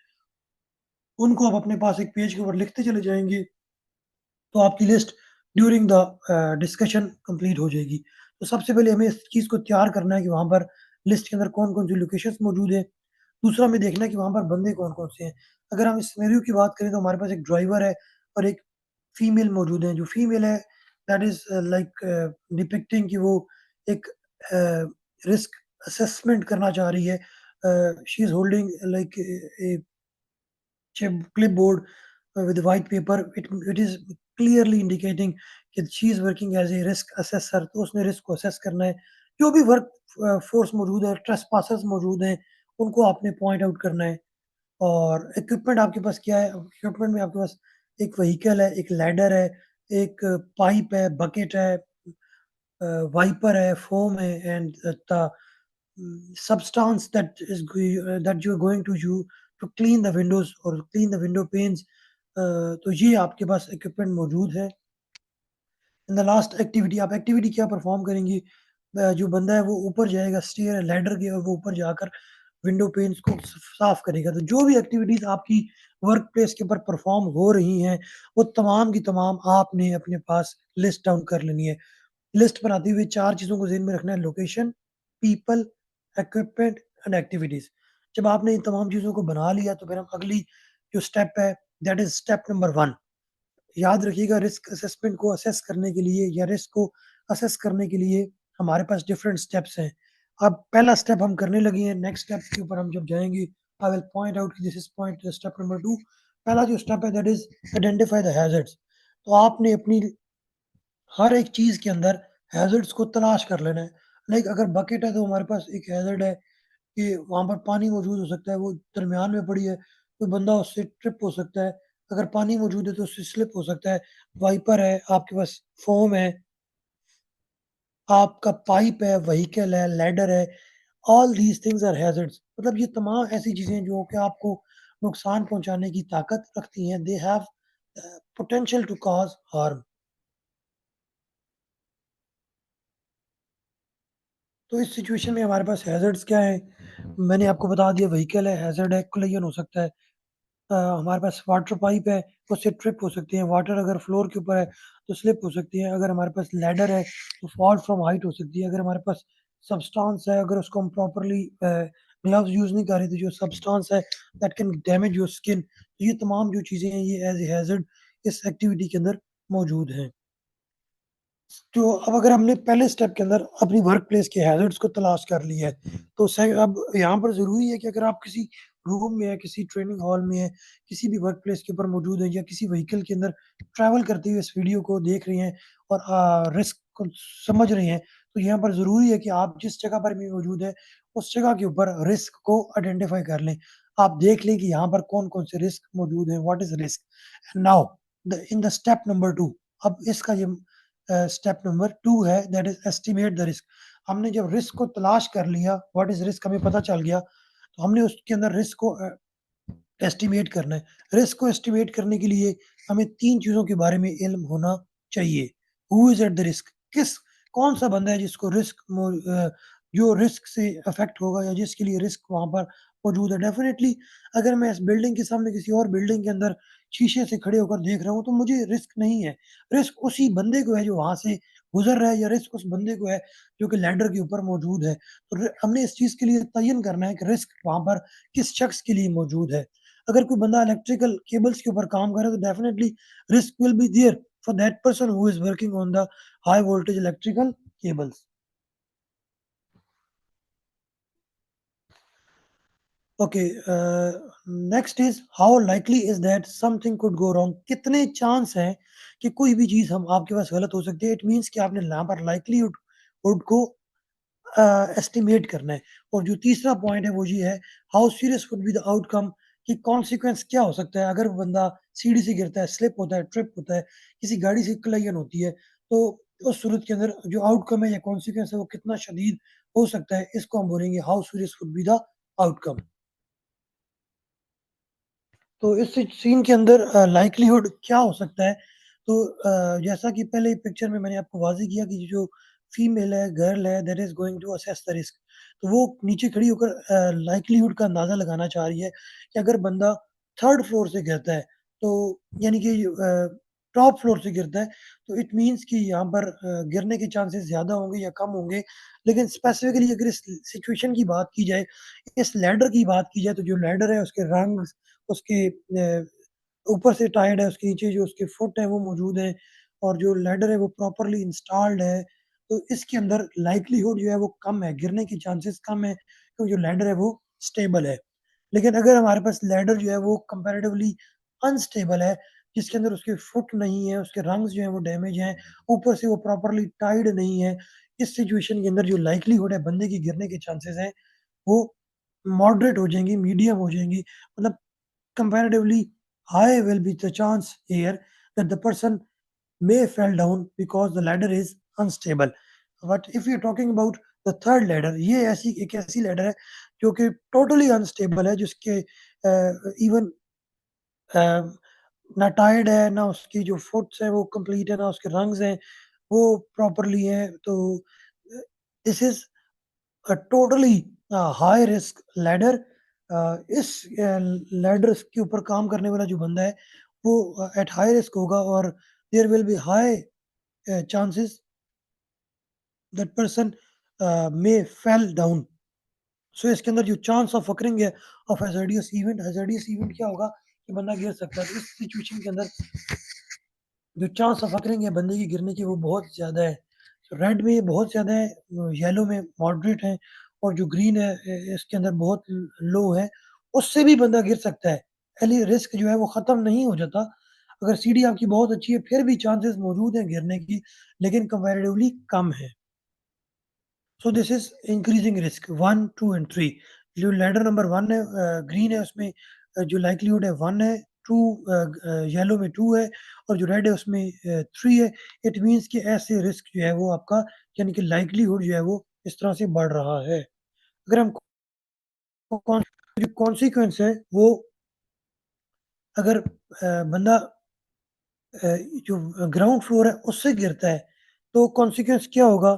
उनको आप अपने पास एक पेज के ऊपर लिखते चले जाएँगे, तो आपकी list during the discussion complete हो जाएगी। तो सबसे पहले हमें इस चीज़ को तैयार करना है कि वहाँ पर लिस्ट के अंदर कौन-कौन सी लोकेशंस मौजूद है। दूसरा हमें देखना है कि वहाँ पर बंदे कौन-कौन से हैं। अगर हम इस सिनेरियो की बात करें तो हमारे पास एक ड्राइवर है और एक फीमेल मौजूद है। जो फीमेल है दैट इज़ लाइक डिपिक्टिंग कि वो एक रिस्क असेसमेंट करना चाह रही है। She is holding like a clipboard with a white paper. It is clearly indicating कि she is working as a risk assessor, तो उसने रिस्क को असेस करना है। जो भी वर्क फोर्स मौजूद है, ट्रेसपासर्स मौजूद हैं, उनको आपने पॉइंट आउट करना है। और इक्विपमेंट आपके पास क्या है? इक्विपमेंट में आपके पास एक व्हीकल है, एक लैडर है, एक पाइप है, बकेट है, वाइपर है, फोम है and the substance that you're going to use to clean the windows or clean the window panes। तो ये आपके पास इक्विपमेंट मौजूद है। इन द लास्ट एक्टिविटी आप एक्टिविटी क्या परफॉर्म करेंगी? जो बंदा है वो ऊपर जाएगा स्टेयर है लैडर के और वो ऊपर जाकर विंडो पेन्स को साफ करेगा। तो जो भी एक्टिविटीज़ आपकी वर्क प्लेस के ऊपर परफॉर्म हो रही हैं, वो तमाम की तमाम आपने अपने पास लिस्ट डाउन कर लेनी है। लिस्ट बनाते हुए 4 चीज़ों को ज़हन में रखना है, location, people, equipment and activities. जब आपने इन तमाम चीज़ों को बना लिया तो फिर हम अगली जो स्टेप है दैट इज़ स्टेप नंबर 1। याद रखिएगा रिस्क असेसमेंट को असेस करने के लिए या रिस्क को असेस करने के लिए हमारे पास डिफरेंट स्टेप्स हैं। अब पहला स्टेप हम करने लगे हैं, नेक्स्ट स्टेप के ऊपर हम जब जाएँगे आई विल पॉइंट आउट कि this is point step number 2। पहला जो स्टेप है that is identify the hazards. तो आपने अपनी हर एक चीज़ के अंदर हैज़र्ड्स को तलाश कर लेना है। लाइक अगर बकेट है तो हमारे पास एक हैज़र्ड है कि वहाँ पर पानी मौजूद हो सकता है, वो दरमियान में पड़ी है, कोई बंदा उससे ट्रिप हो सकता है। अगर पानी मौजूद है तो उससे स्लिप हो सकता है। वाइपर है, आपके पास फ़ोम है, आपका पाइप है, व्हीकल है, लैडर है, all these things are hazards. मतलब ये तमाम ऐसी चीज़ें हैं जो कि आपको नुकसान पहुँचाने की ताकत रखती हैं। They have potential to cause harm. तो इस सिचुएशन में हमारे पास हैज़र्ड्स क्या हैं? मैंने आपको बता दिया व्हीकल है, हैज़र्ड है, कोलिजन हो सकता है। हमारे पास वाटर पाइप है, उससे ट्रिप हो सकती है। वाटर अगर फ्लोर के ऊपर है, तो स्लिप हो सकती है। अगर हमारे पास लैडर है, तो फॉल फ्रॉम हाइट हो सकती है। अगर हमारे पास सब्सटेंस है, अगर उसको हम प्रॉपर्ली ग्लव्स यूज़ नहीं कर रहे, तो जो सब्सटेंस है that can damage your skin. तो ये तमाम जो चीज़ें हैं, ये एज़ ए हैज़र्ड इस एक्टिविटी के अंदर मौजूद हैं। तो अब अगर हमने पहले स्टेप के अंदर अपनी वर्क प्लेस के हैज़र्ड्स को तलाश कर लिया है, तो से अब यहाँ पर ज़रूरी है कि अगर आप किसी रूम में हैं, किसी ट्रेनिंग हॉल में हैं, किसी भी वर्क प्लेस के ऊपर मौजूद हैं या किसी व्हीकल के अंदर ट्रैवल करते हुए इस वीडियो को देख रहे हैं और रिस्क को समझ रहे हैं, तो यहाँ पर ज़रूरी है कि आप जिस जगह पर भी मौजूद हैं, उस जगह के ऊपर रिस्क को आइडेंटिफ़ाई कर लें। आप देख लें कि यहाँ पर कौन-कौन से रिस्क मौजूद हैं, what is risk? And now the step number 2, अब इसका ये स्टेप नंबर 2 है, that is estimate the risk. हमने जब रिस्क को तलाश कर लिया, व्हाट इज़ रिस्क हमें पता चल गया, तो हमने उसके अंदर रिस्क को एस्टिमेट करना है। रिस्क को एस्टिमेट करने के लिए हमें 3 चीज़ों के बारे में इल्म होना चाहिए। Who is at the risk? कौन-सा बंदा है जिसको जो रिस्क से अफ़ेक्ट होगा या जिसके लिए रिस्क वहाँ पर मौजूद है। डेफ़िनेटली अगर मैं इस बिल्डिंग के सामने किसी और बिल्डिंग के अंदर शीशे से खड़े होकर देख रहा हूँ, तो मुझे रिस्क नहीं है। रिस्क उसी बंदे को है जो वहाँ से गुज़र रहा है, या रिस्क उस बंदे को है जो कि लैडर के ऊपर मौजूद है। तो हमने इस चीज़ के लिए तयन करना है कि रिस्क वहाँ पर किस शख्स के लिए मौजूद है। अगर कोई बंदा इलेक्ट्रिकल केबल्स के ऊपर काम कर रहा है, तो definitely risk will be there for that person who is working on the high voltage electrical cables. Okay, next is how likely is that something could go wrong? कितने चांस हैं कि कोई भी चीज़ हम आपके पास गलत हो सकती है? इट मीन्स कि आपने यहाँ पर लाइक्लीहुड हुड को एस्टिमेट करना है। और जो तीसरा पॉइंट है वो ये है, how serious would be the outcome, कि कॉन्सिक्वेंस क्या हो सकता है अगर वो बंदा सीढ़ी से गिरता है, स्लिप होता है, ट्रिप होता है, किसी गाड़ी से कलयन होती है, तो उस सूरत के अंदर जो आउटकम है या कॉन्सिक्वेंस है वो कितना शदीद हो सकता है, इसको हम बोलेंगे how serious would be the outcome. तो इस सीन के अंदर लाइक्लीहुड क्या हो सकता है? तो जैसा कि पहले पिक्चर में मैंने आपको वाज़ेह किया कि जो फीमेल है, गर्ल है, that is going to assess the risk. तो वो नीचे खड़ी होकर लाइक्लीहुड का अंदाज़ा लगाना चाह रही है कि अगर बंदा 3rd फ्लोर से गिरता है, तो यानी कि टॉप फ्लोर से गिरता है, तो इट मीन्स कि यहाँ पर गिरने के चांसेस ज़्यादा होंगे या कम होंगे। लेकिन स्पेसिफिकली अगर इस सिचुएशन की बात की जाए, इस लैडर की बात की जाए, तो जो लैडर है उसके रंग, उसके ऊपर से टायर्ड है, उसके नीचे जो उसके फुट है वो मौजूद है, और जो लैडर है वो प्रॉपर्ली इंस्टॉल्ड है। तो इसके अंदर लाइक्लीहुड जो है वो कम है, गिरने की चांसेस कम है, क्योंकि जो लैडर है वो स्टेबल है। लेकिन अगर हमारे पास लैडर जो है वो कंपैरेटिवली अनस्टेबल है, जिसके अंदर उसके फुट नहीं है, उसके रंग्स जो हैं वो डैमेज हैं, ऊपर से वो प्रॉपर्ली टाइड नहीं है, इस सिचुएशन के अंदर जो लाइक्लीहुड है बंदे की गिरने के चांसेस हैं, वो मॉडरेट हो जाएँगी, मीडियम हो जाएँगी। मतलब comparatively high will be the chance here that the person may fall down because the ladder is unstable. But if you're talking about the third ladder, ये ऐसी एक ऐसी ladder है जो कि totally unstable है, जिसके इवन अ, ना टायर्ड है, ना उसकी जो फुट्स हैं वो कंप्लीट है, ना उसके रंग्स हैं वो प्रॉपरली हैं। तो this is totally high risk ladder. इस लैडर के ऊपर काम करने वाला जो बंदा है वो एट हाई रिस्क होगा, और there will be high chances that person may fell down. So इसके अंदर जो चांस ऑफ अकरिंग है ऑफ हैज़ार्डियस इवेंट क्या होगा कि बंदा गिर सकता है। तो इस सिचुएशन के अंदर जो चांस ऑफ अकरिंग है बंदे की गिरने की वो बहुत ज़्यादा है। तो रेड में बहुत ज़्यादा है, येलो में मॉडरेट है, और जो ग्रीन है इसके अंदर बहुत लो है। उससे भी बंदा गिर सकता है। पहले रिस्क जो है वो ख़त्म नहीं हो जाता। अगर सीढ़ी आपकी बहुत अच्छी है फिर भी चांसेस मौजूद हैं गिरने की, लेकिन कंपैरेटिवली कम है। So this is increasing risk 1, 2 and 3। जो लैडर नंबर 1 है ग्रीन है, उसमें जो लाइक्लीहुड है 1 है, 2 येलो में 2 है, और जो रेड है उसमें 3 है। इट मीन्स कि ऐसे रिस्क जो है वो आपका, यानी कि लाइक्लीहुड जो है वो इस तरह से बढ़ रहा है। अगर हम कौन जो कॉन्सिक्वेंस है वो, अगर बंदा जो ग्राउंड फ्लोर है उससे गिरता है, तो कॉन्सिक्वेंस क्या होगा?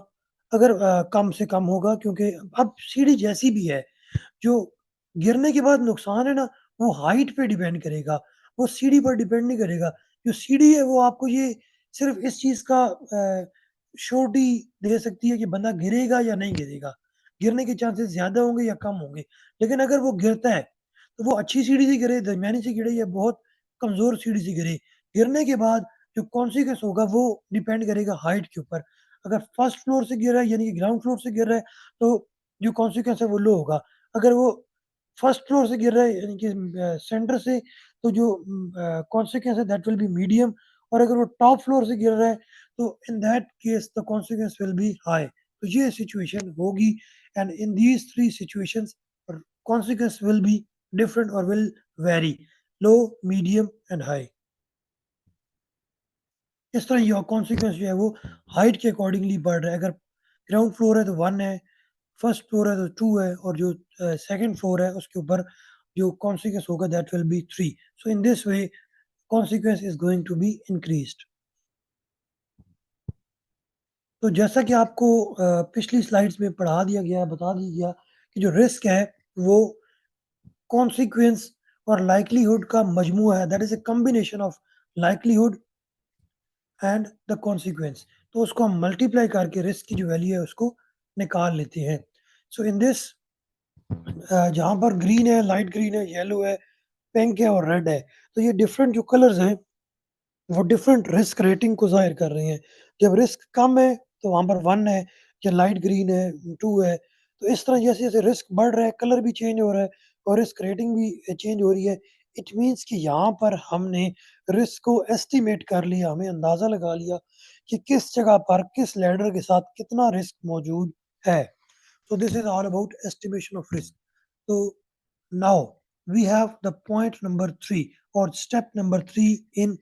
अगर कम से कम होगा, क्योंकि अब सीढ़ी जैसी भी है, जो गिरने के बाद नुकसान है ना, वो हाइट पे डिपेंड करेगा, वो सीढ़ी पर डिपेंड नहीं करेगा। जो सीढ़ी है वो आपको ये सिर्फ़ इस चीज़ का श्योरिटी दे सकती है कि बंदा गिरेगा या नहीं गिरेगा। गिरने के चांसेस ज़्यादा होंगे या कम होंगे। लेकिन अगर वो गिरता है, तो वो अच्छी सीढ़ी से गिरे, दरमियानी से गिरे या बहुत कमज़ोर सीढ़ी से गिरे, गिरने के बाद जो कॉन्सिक्वेंस होगा वो डिपेंड करेगा हाइट के ऊपर। अगर फर्स्ट फ्लोर से गिर रहा है यानी कि ग्राउंड फ्लोर से गिर रहा है, तो जो कॉन्सिक्वेंस है वो लो होगा। अगर वो फर्स्ट फ्लोर से गिर रहा है यानी कि सेंटर से, तो जो कॉन्सिक्वेंस है दैट विल बी मीडियम। और अगर वो टॉप फ्लोर से गिर रहा है, तो in that case the consequence will be high. तो ये सिचुएशन होगी, and in these 3 situations consequence will be different और will vary, low, medium and high. इस तरह योर कॉन्सिक्वेंस जो है वो हाइट के अकॉर्डिंगली बढ़ रहा है। अगर ग्राउंड फ्लोर है तो 1 है, फर्स्ट फ्लोर है तो 2 है, और जो सेकंड फ्लोर है उसके ऊपर जो कॉन्सिक्वेंस होगा that will be 3। So in this way consequence is going to be increased. तो जैसा कि आपको पिछली स्लाइड्स में पढ़ा दिया गया, बता दिया गया कि जो रिस्क है वो कॉन्सिक्वेंस और लाइक्लीहुड का मजमूआ है, that is a combination of likelihood and the consequence. तो उसको हम मल्टीप्लाई करके रिस्क की जो वैल्यू है उसको निकाल लेते हैं। सो इन दिस जहाँ पर ग्रीन है, लाइट ग्रीन है, येलो है, पिंक है और रेड है, तो ये डिफरेंट जो कलर्स हैं वो डिफरेंट रिस्क रेटिंग को ज़ाहिर कर रहे हैं। जब रिस्क कम है तो वहाँ पर 1 है, या लाइट ग्रीन है, 2 है। तो इस तरह जैसे-जैसे रिस्क बढ़ रहा है, कलर भी चेंज हो रहा है और रिस्क रेटिंग भी चेंज हो रही है। इट मीन्स कि यहाँ पर हमने रिस्क को एस्टिमेट कर लिया, हमें अंदाज़ा लगा लिया कि किस जगह पर, किस लैडर के साथ कितना रिस्क मौजूद है। So this is all about estimation of risk. So now we have the point number 3 or step number 3 in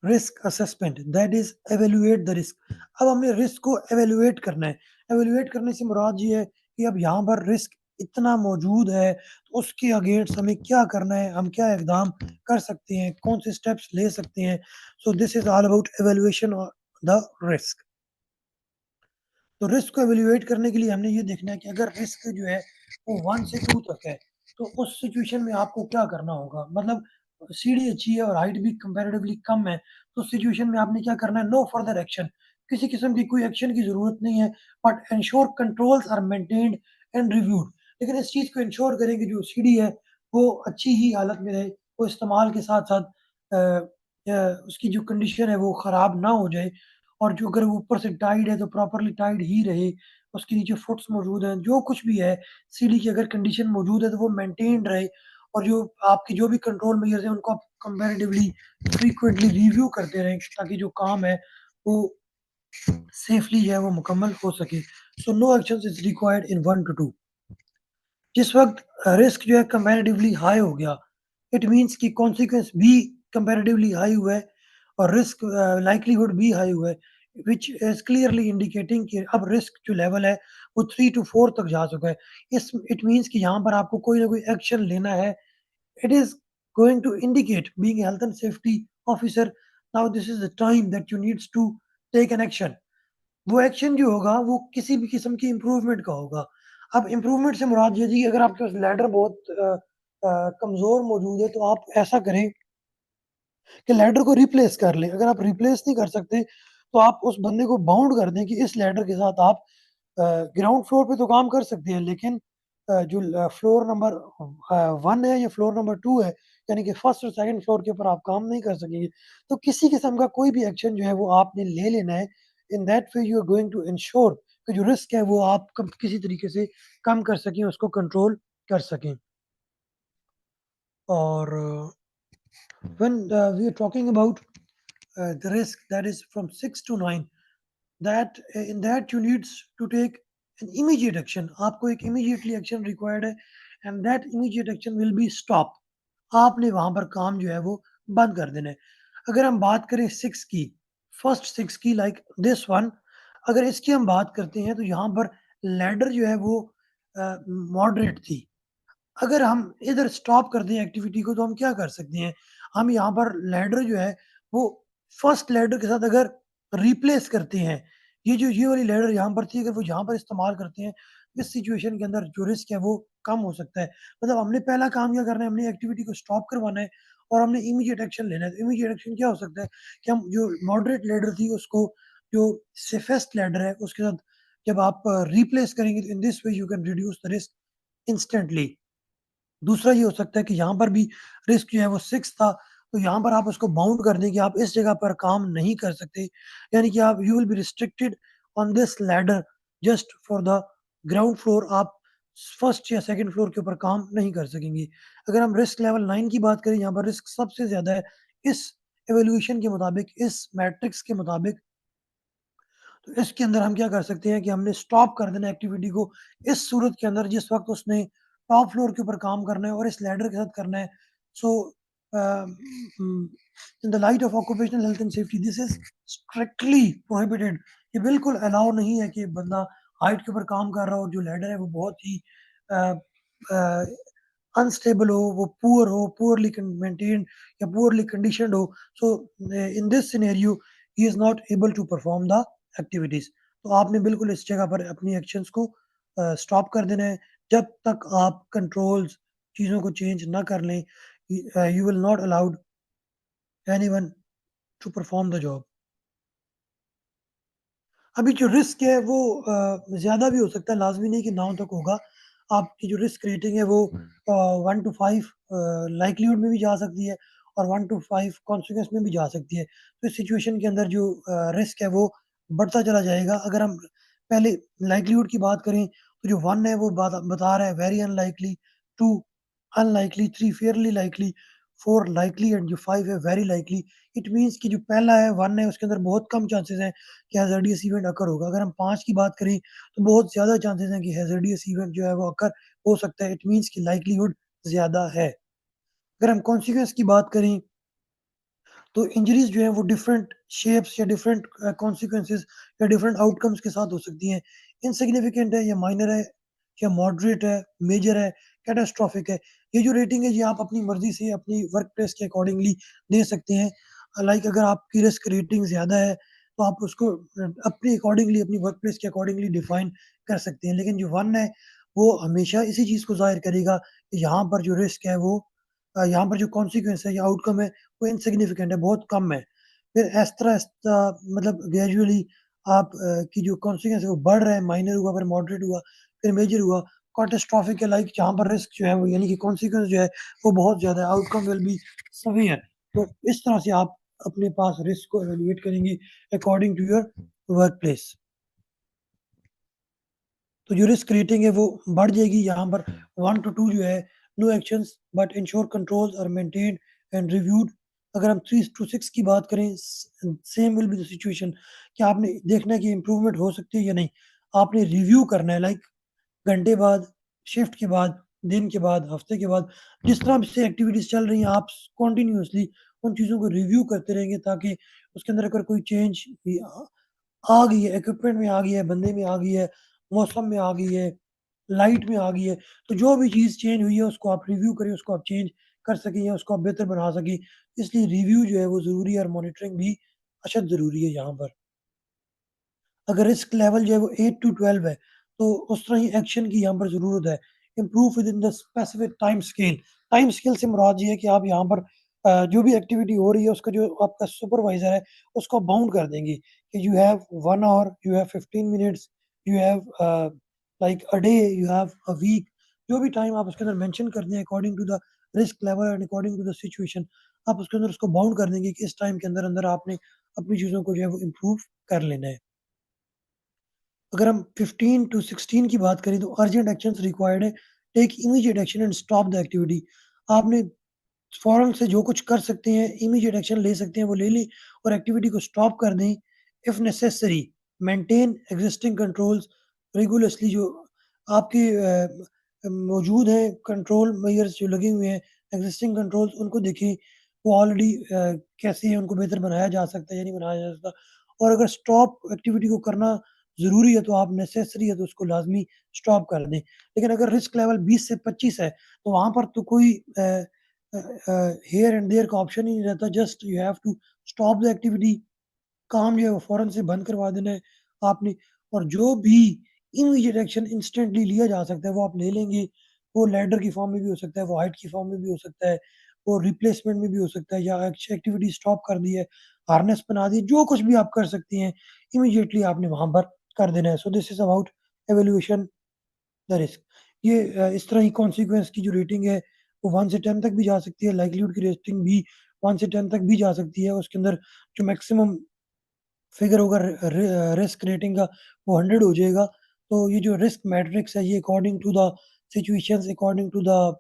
risk assessment, that is evaluate the risk. अब हमने रिस्क को एवेल्युएट करना है। एवेल्युएट करने से मुराद ये है कि अब यहाँ पर रिस्क इतना मौजूद है, तो उसके अगेंस्ट हमें क्या करना है, हम क्या इकदाम कर सकते हैं, कौन से स्टेप्स ले सकते हैं। So this is all about evaluation of the risk. तो रिस्क को एवेल्युएट करने के लिए हमने ये देखना है कि अगर रिस्क जो है वो 1 से 2 तक है, तो उस सिचुएशन में आपको क्या करना होगा? मतलब सीढ़ी अच्छी है और हाइट भी कंपैरेटिवली कम है, तो उस सिचुएशन में आपने क्या करना है? नो फर्दर एक्शन, किसी किस्म की कोई एक्शन की ज़रूरत नहीं है, but ensure controls are maintained and reviewed. लेकिन इस चीज़ को एंश्योर करें कि जो सीढ़ी है, वो अच्छी ही हालत में रहे, वो इस्तेमाल के साथ-साथ उसकी जो कंडीशन है वो खराब ना हो जाए, और जो अगर वो ऊपर से टाइड है तो प्रॉपर्ली टाइड ही रहे, उसके नीचे फुट्स मौजूद हैं, जो कुछ भी है, सीढ़ी की अगर कंडीशन मौजूद है तो वो मेंटेन्ड रहे, और जो आपके जो भी कंट्रोल मेजर्स हैं उनको आप कंपैरेटिवली फ्रीक्वेंटली रिव्यू करते रहें ताकि जो काम है वो सेफली जो है वो मुकम्मल हो सके। So no actions is required in 1 to 2। जिस वक़्त रिस्क जो है कंपैरेटिवली हाई हो गया, इट मीन्स कि कॉन्सिक्वेंस भी कंपैरेटिवली हाई हुआ है और रिस्क लाइक्लीहुड भी हाई हुआ है, व्हिच इज़ क्लियरली इंडिकेटिंग कि अब रिस्क जो लेवल है वो 3 टू 4 तक जा चुका है। इस इट मीन्स कि यहाँ पर आपको कोई ना कोई एक्शन लेना है। It is going to indicate being a health and safety officer, now this is the time that you needs to take an action। वो एक्शन जो होगा वो किसी भी किस्म की इम्प्रूवमेंट का होगा। अब इम्प्रूवमेंट से मुराद ये थी कि अगर आपके पास लैडर बहुत कमज़ोर मौजूद है, तो आप ऐसा करें कि लैडर को रिप्लेस कर लें। अगर आप रिप्लेस नहीं कर सकते, तो आप उस बंदे को बाउंड कर दें कि इस लैडर के साथ आप ग्राउंड फ्लोर पे तो काम कर सकते हैं, लेकिन जो फ्लोर नंबर 1 है या फ्लोर नंबर 2 है, यानी कि फर्स्ट और सेकंड फ्लोर के ऊपर आप काम नहीं कर सकेंगे। तो किसी किस्म का कोई भी एक्शन जो है वो आपने ले लेना है। In that way you are going to ensure कि जो रिस्क है वो आप कम किसी तरीके से कम कर सकें, उसको कंट्रोल कर सकें। और when we are talking about the risk that is from 6 to 9, that in that you needs to take an immediate action। आपको एक immediately action required है, and that immediate action will be stop। आपने वहाँ पर काम जो है वो बंद कर देना है। अगर हम बात करें 6 की, फर्स्ट 6 की लाइक दिस वन, अगर इसकी हम बात करते हैं तो यहाँ पर लैडर जो है वो मॉडरेट थी। अगर हम इधर स्टॉप कर दें एक्टिविटी को, तो हम क्या कर सकते हैं? हम यहाँ पर लैडर जो है वो फर्स्ट लैडर के साथ अगर रिप्लेस करते हैं, ये वाली लैडर यहाँ पर थी, अगर वो यहाँ पर इस्तेमाल करते हैं, इस सिचुएशन के अंदर जो रिस्क है वो कम हो सकता है। मतलब हमने पहला काम क्या करना है, हमने एक्टिविटी को स्टॉप करवाना है और हमने इमीडिएट एक्शन लेना है। तो इमीडिएट एक्शन क्या हो सकता है कि हम जो मॉडरेट लैडर थी उसको जो सेफेस्ट लैडर है उसके साथ जब आप रिप्लेस करेंगे तो इन this way you can reduce the risk instantly. दूसरा ये हो सकता है कि यहाँ पर भी रिस्क जो है वो 6 था, तो यहाँ पर आप उसको बाउंड कर दें कि आप इस जगह पर काम नहीं कर सकते। यानी कि आप you will be restricted on this ladder just for the ground floor. आप फर्स्ट या सेकंड फ्लोर के ऊपर काम नहीं कर सकेंगे। अगर हम रिस्क लेवल 9 की बात करें, यहाँ पर रिस्क सबसे ज़्यादा है। इस इवैल्यूएशन के मुताबिक, इस मैट्रिक्स के मुताबिक तो इसके अंदर हम क्या कर सकते हैं कि हमने स्टॉप कर देना एक्टिविटी को इस सूरत के अंदर जिस वक़्त उसने टॉप फ्लोर के ऊपर काम करना है और इस लैडर के साथ करना है। So in the light of occupational health and safety this is strictly prohibited. ये बिल्कुल अलाउ नहीं है कि बंदा हाइट के ऊपर काम कर रहा हो और जो लैडर है वो बहुत ही अ अ, अनस्टेबल हो, वो पुअर हो, पुअरली मेंटेन्ड या पुअरली कंडीशन्ड हो। So in this scenario he is not able to perform the activities. तो आपने बिल्कुल इस जगह पर अपनी एक्शंस को स्टॉप कर देना है। जब तक आप कंट्रोल्स चीज़ों को चेंज ना कर लें, you will not allowed anyone to perform the job. अभी जो रिस्क है वो ज़्यादा भी हो सकता है, लाज़मी नहीं कि 9 तक होगा। आपकी जो रिस्क रेटिंग है वो 1 टू 5 लाइक्लीहुड में भी जा सकती है और 1 टू 5 कॉन्सिक्वेंस में भी जा सकती है। तो इस सिचुएशन के अंदर जो रिस्क है वो बढ़ता चला जाएगा। अगर हम पहले लाइक्लीहुड की बात करें, तो जो 1 है वो बता रहा है very unlikely, 2 unlikely, 3 Fairlie likely, 4 likely and जो 5 है वेरी लाइकली। इट मीन्स कि जो पहला है 1 है उसके अंदर बहुत कम चांसेस हैं कि हैज़ार्डियस इवेंट अकर होगा। अगर हम 5 की बात करें तो बहुत ज़्यादा चांसेस हैं कि हैज़ार्डियस इवेंट जो है वो अकर हो सकता है। इट मीन्स कि लाइक्लीहुड ज़्यादा है। अगर हम कॉन्सिक्वेंस की बात करें तो इंजरीज़ जो हैं वो डिफरेंट शेप्स या डिफरेंट कॉन्सिक्वेंसेज़ या डिफरेंट आउटकम्स के साथ हो सकती हैं। इनसिग्निफिकेंट है या माइनर है या मॉडरेट है, मेजर है, कैटास्ट्रॉफिक है। ये जो रेटिंग है ये आप अपनी मर्ज़ी से अपनी वर्क प्लेस के अकॉर्डिंगली दे सकते हैं। लाइक अगर आपकी रिस्क रेटिंग ज़्यादा है तो आप उसको अपने अकॉर्डिंगली अपनी वर्क प्लेस के अकॉर्डिंगली डिफ़ाइन कर सकते हैं। लेकिन जो 1 है वो हमेशा इसी चीज़ को ज़ाहिर करेगा कि यहाँ पर जो रिस्क है वो यहाँ पर जो कॉन्सिक्वेंस है या आउटकम है वो इनसिग्निफिकेंट है, बहुत कम है। फिर ऐसा मतलब ग्रेजुअली आप की जो कॉन्सिक्वेंस है वो बढ़ रहा है, माइनर हुआ, फिर मॉडरेट हुआ, फिर मेजर हुआ, कैटास्ट्रॉफिक है लाइक जहाँ पर रिस्क जो है वो यानी कि कॉन्सिक्वेंस जो है वो बहुत ज़्यादा है, आउटकम विल बी सेवियर। तो इस तरह से आप अपने पास रिस्क को इवैल्यूएट करेंगे according to your workplace. तो जो रिस्क रेटिंग है वो बढ़ जाएगी यहाँ पर 1 टू 2 जो है no actions but ensure controls are maintained and reviewed. अगर हम 3 टू 6 की बात करें same will be the situation कि आपने देखना है कि इम्प्रूवमेंट हो सकती है या नहीं। आपने रिव्यू करना है लाइक घंटे बाद, शिफ्ट के बाद, दिन के बाद, हफ्ते के बाद, जिस तरह से एक्टिविटीज़ चल रही हैं आप कंटिन्यूअसली उन चीज़ों को रिव्यू करते रहेंगे ताकि उसके अंदर अगर कोई चेंज भी आ गई है, इक्विपमेंट में आ गई है, बंदे में आ गई है, मौसम में आ गई है, लाइट में आ गई है, तो जो भी चीज़ चेंज हुई है उसको आप रिव्यू करें, उसको आप चेंज कर सकें या उसको आप बेहतर बना सकें। इसलिए रिव्यू जो है वो ज़रूरी है और मॉनिटरिंग भी अशद ज़रूरी है यहाँ पर। अगर रिस्क लेवल जो है वो 8 टू 12 है, तो उस तरह ही एक्शन की यहाँ पर ज़रूरत है। Improve within the specific time scale. Time scale से मुराद ये है कि आप यहाँ पर जो भी एक्टिविटी हो रही है उसका जो आपका सुपरवाइज़र है, उसको बाउंड कर देंगे कि you have 1 hour, you have 15 minutes, you have like a day, you have a week. जो भी टाइम आप उसके अंदर मेंशन कर दें according to the risk level and according to the situation, आप उसके अंदर उसको बाउंड कर देंगे कि इस टाइम के अंदर-अंदर आपने अपनी चीज़ों को जो है वो इम्प्रूव कर लेना है। अगर हम 15 टू 16 की बात करें तो अर्जेंट एक्शंस रिक्वायर्ड है। Take immediate action and stop the activity. आपने फ़ौरन से जो कुछ कर सकते हैं, इमीडिएट एक्शन ले सकते हैं, वो ले लें और एक्टिविटी को स्टॉप कर दें। If necessary maintain existing controls rigorously. जो आपके मौजूद हैं कंट्रोल मेजर्स जो लगे हुए हैं, एक्जिस्टिंग कंट्रोल्स उनको देखें, वो ऑलरेडी कैसे हैं, उनको बेहतर बनाया जा सकता है या नहीं बनाया जा सकता। और अगर स्टॉप एक्टिविटी को करना ज़रूरी है, तो आप नेसेसरी है तो उसको लाज़मी स्टॉप कर दें। लेकिन अगर रिस्क लेवल 20 से 25 है, तो वहाँ पर तो कोई हियर एंड देयर का ऑप्शन ही नहीं रहता। Just you have to stop the activity. काम जो है वो फ़ौरन से बंद करवा देना है आपने। और जो भी इमीडिएट एक्शन इंस्टेंटली लिया जा सकता है वो आप ले लेंगे। वो लैडर की फॉर्म में भी हो सकता है, वो हाइट की फॉर्म में भी हो सकता है, वो रिप्लेसमेंट में भी हो सकता है या एक्टिविटी स्टॉप कर दी है, हार्नेस बना दी, जो कुछ भी आप कर सकती हैं, इमीडिएटली आपने वहाँ पर कर देना है। So this is about evaluation the risk. ये इस तरह ही कॉन्सिक्वेंस की जो रेटिंग है, वो 1 से 10 तक भी जा सकती है, लाइक्लीहुड की रेटिंग भी 1 से 10 तक भी जा सकती है। उसके अंदर जो मैक्सिमम फिगर होगा रिस्क रेटिंग का वो 100 हो जाएगा। तो ये जो रिस्क मैट्रिक्स है ये according to the situations, according to the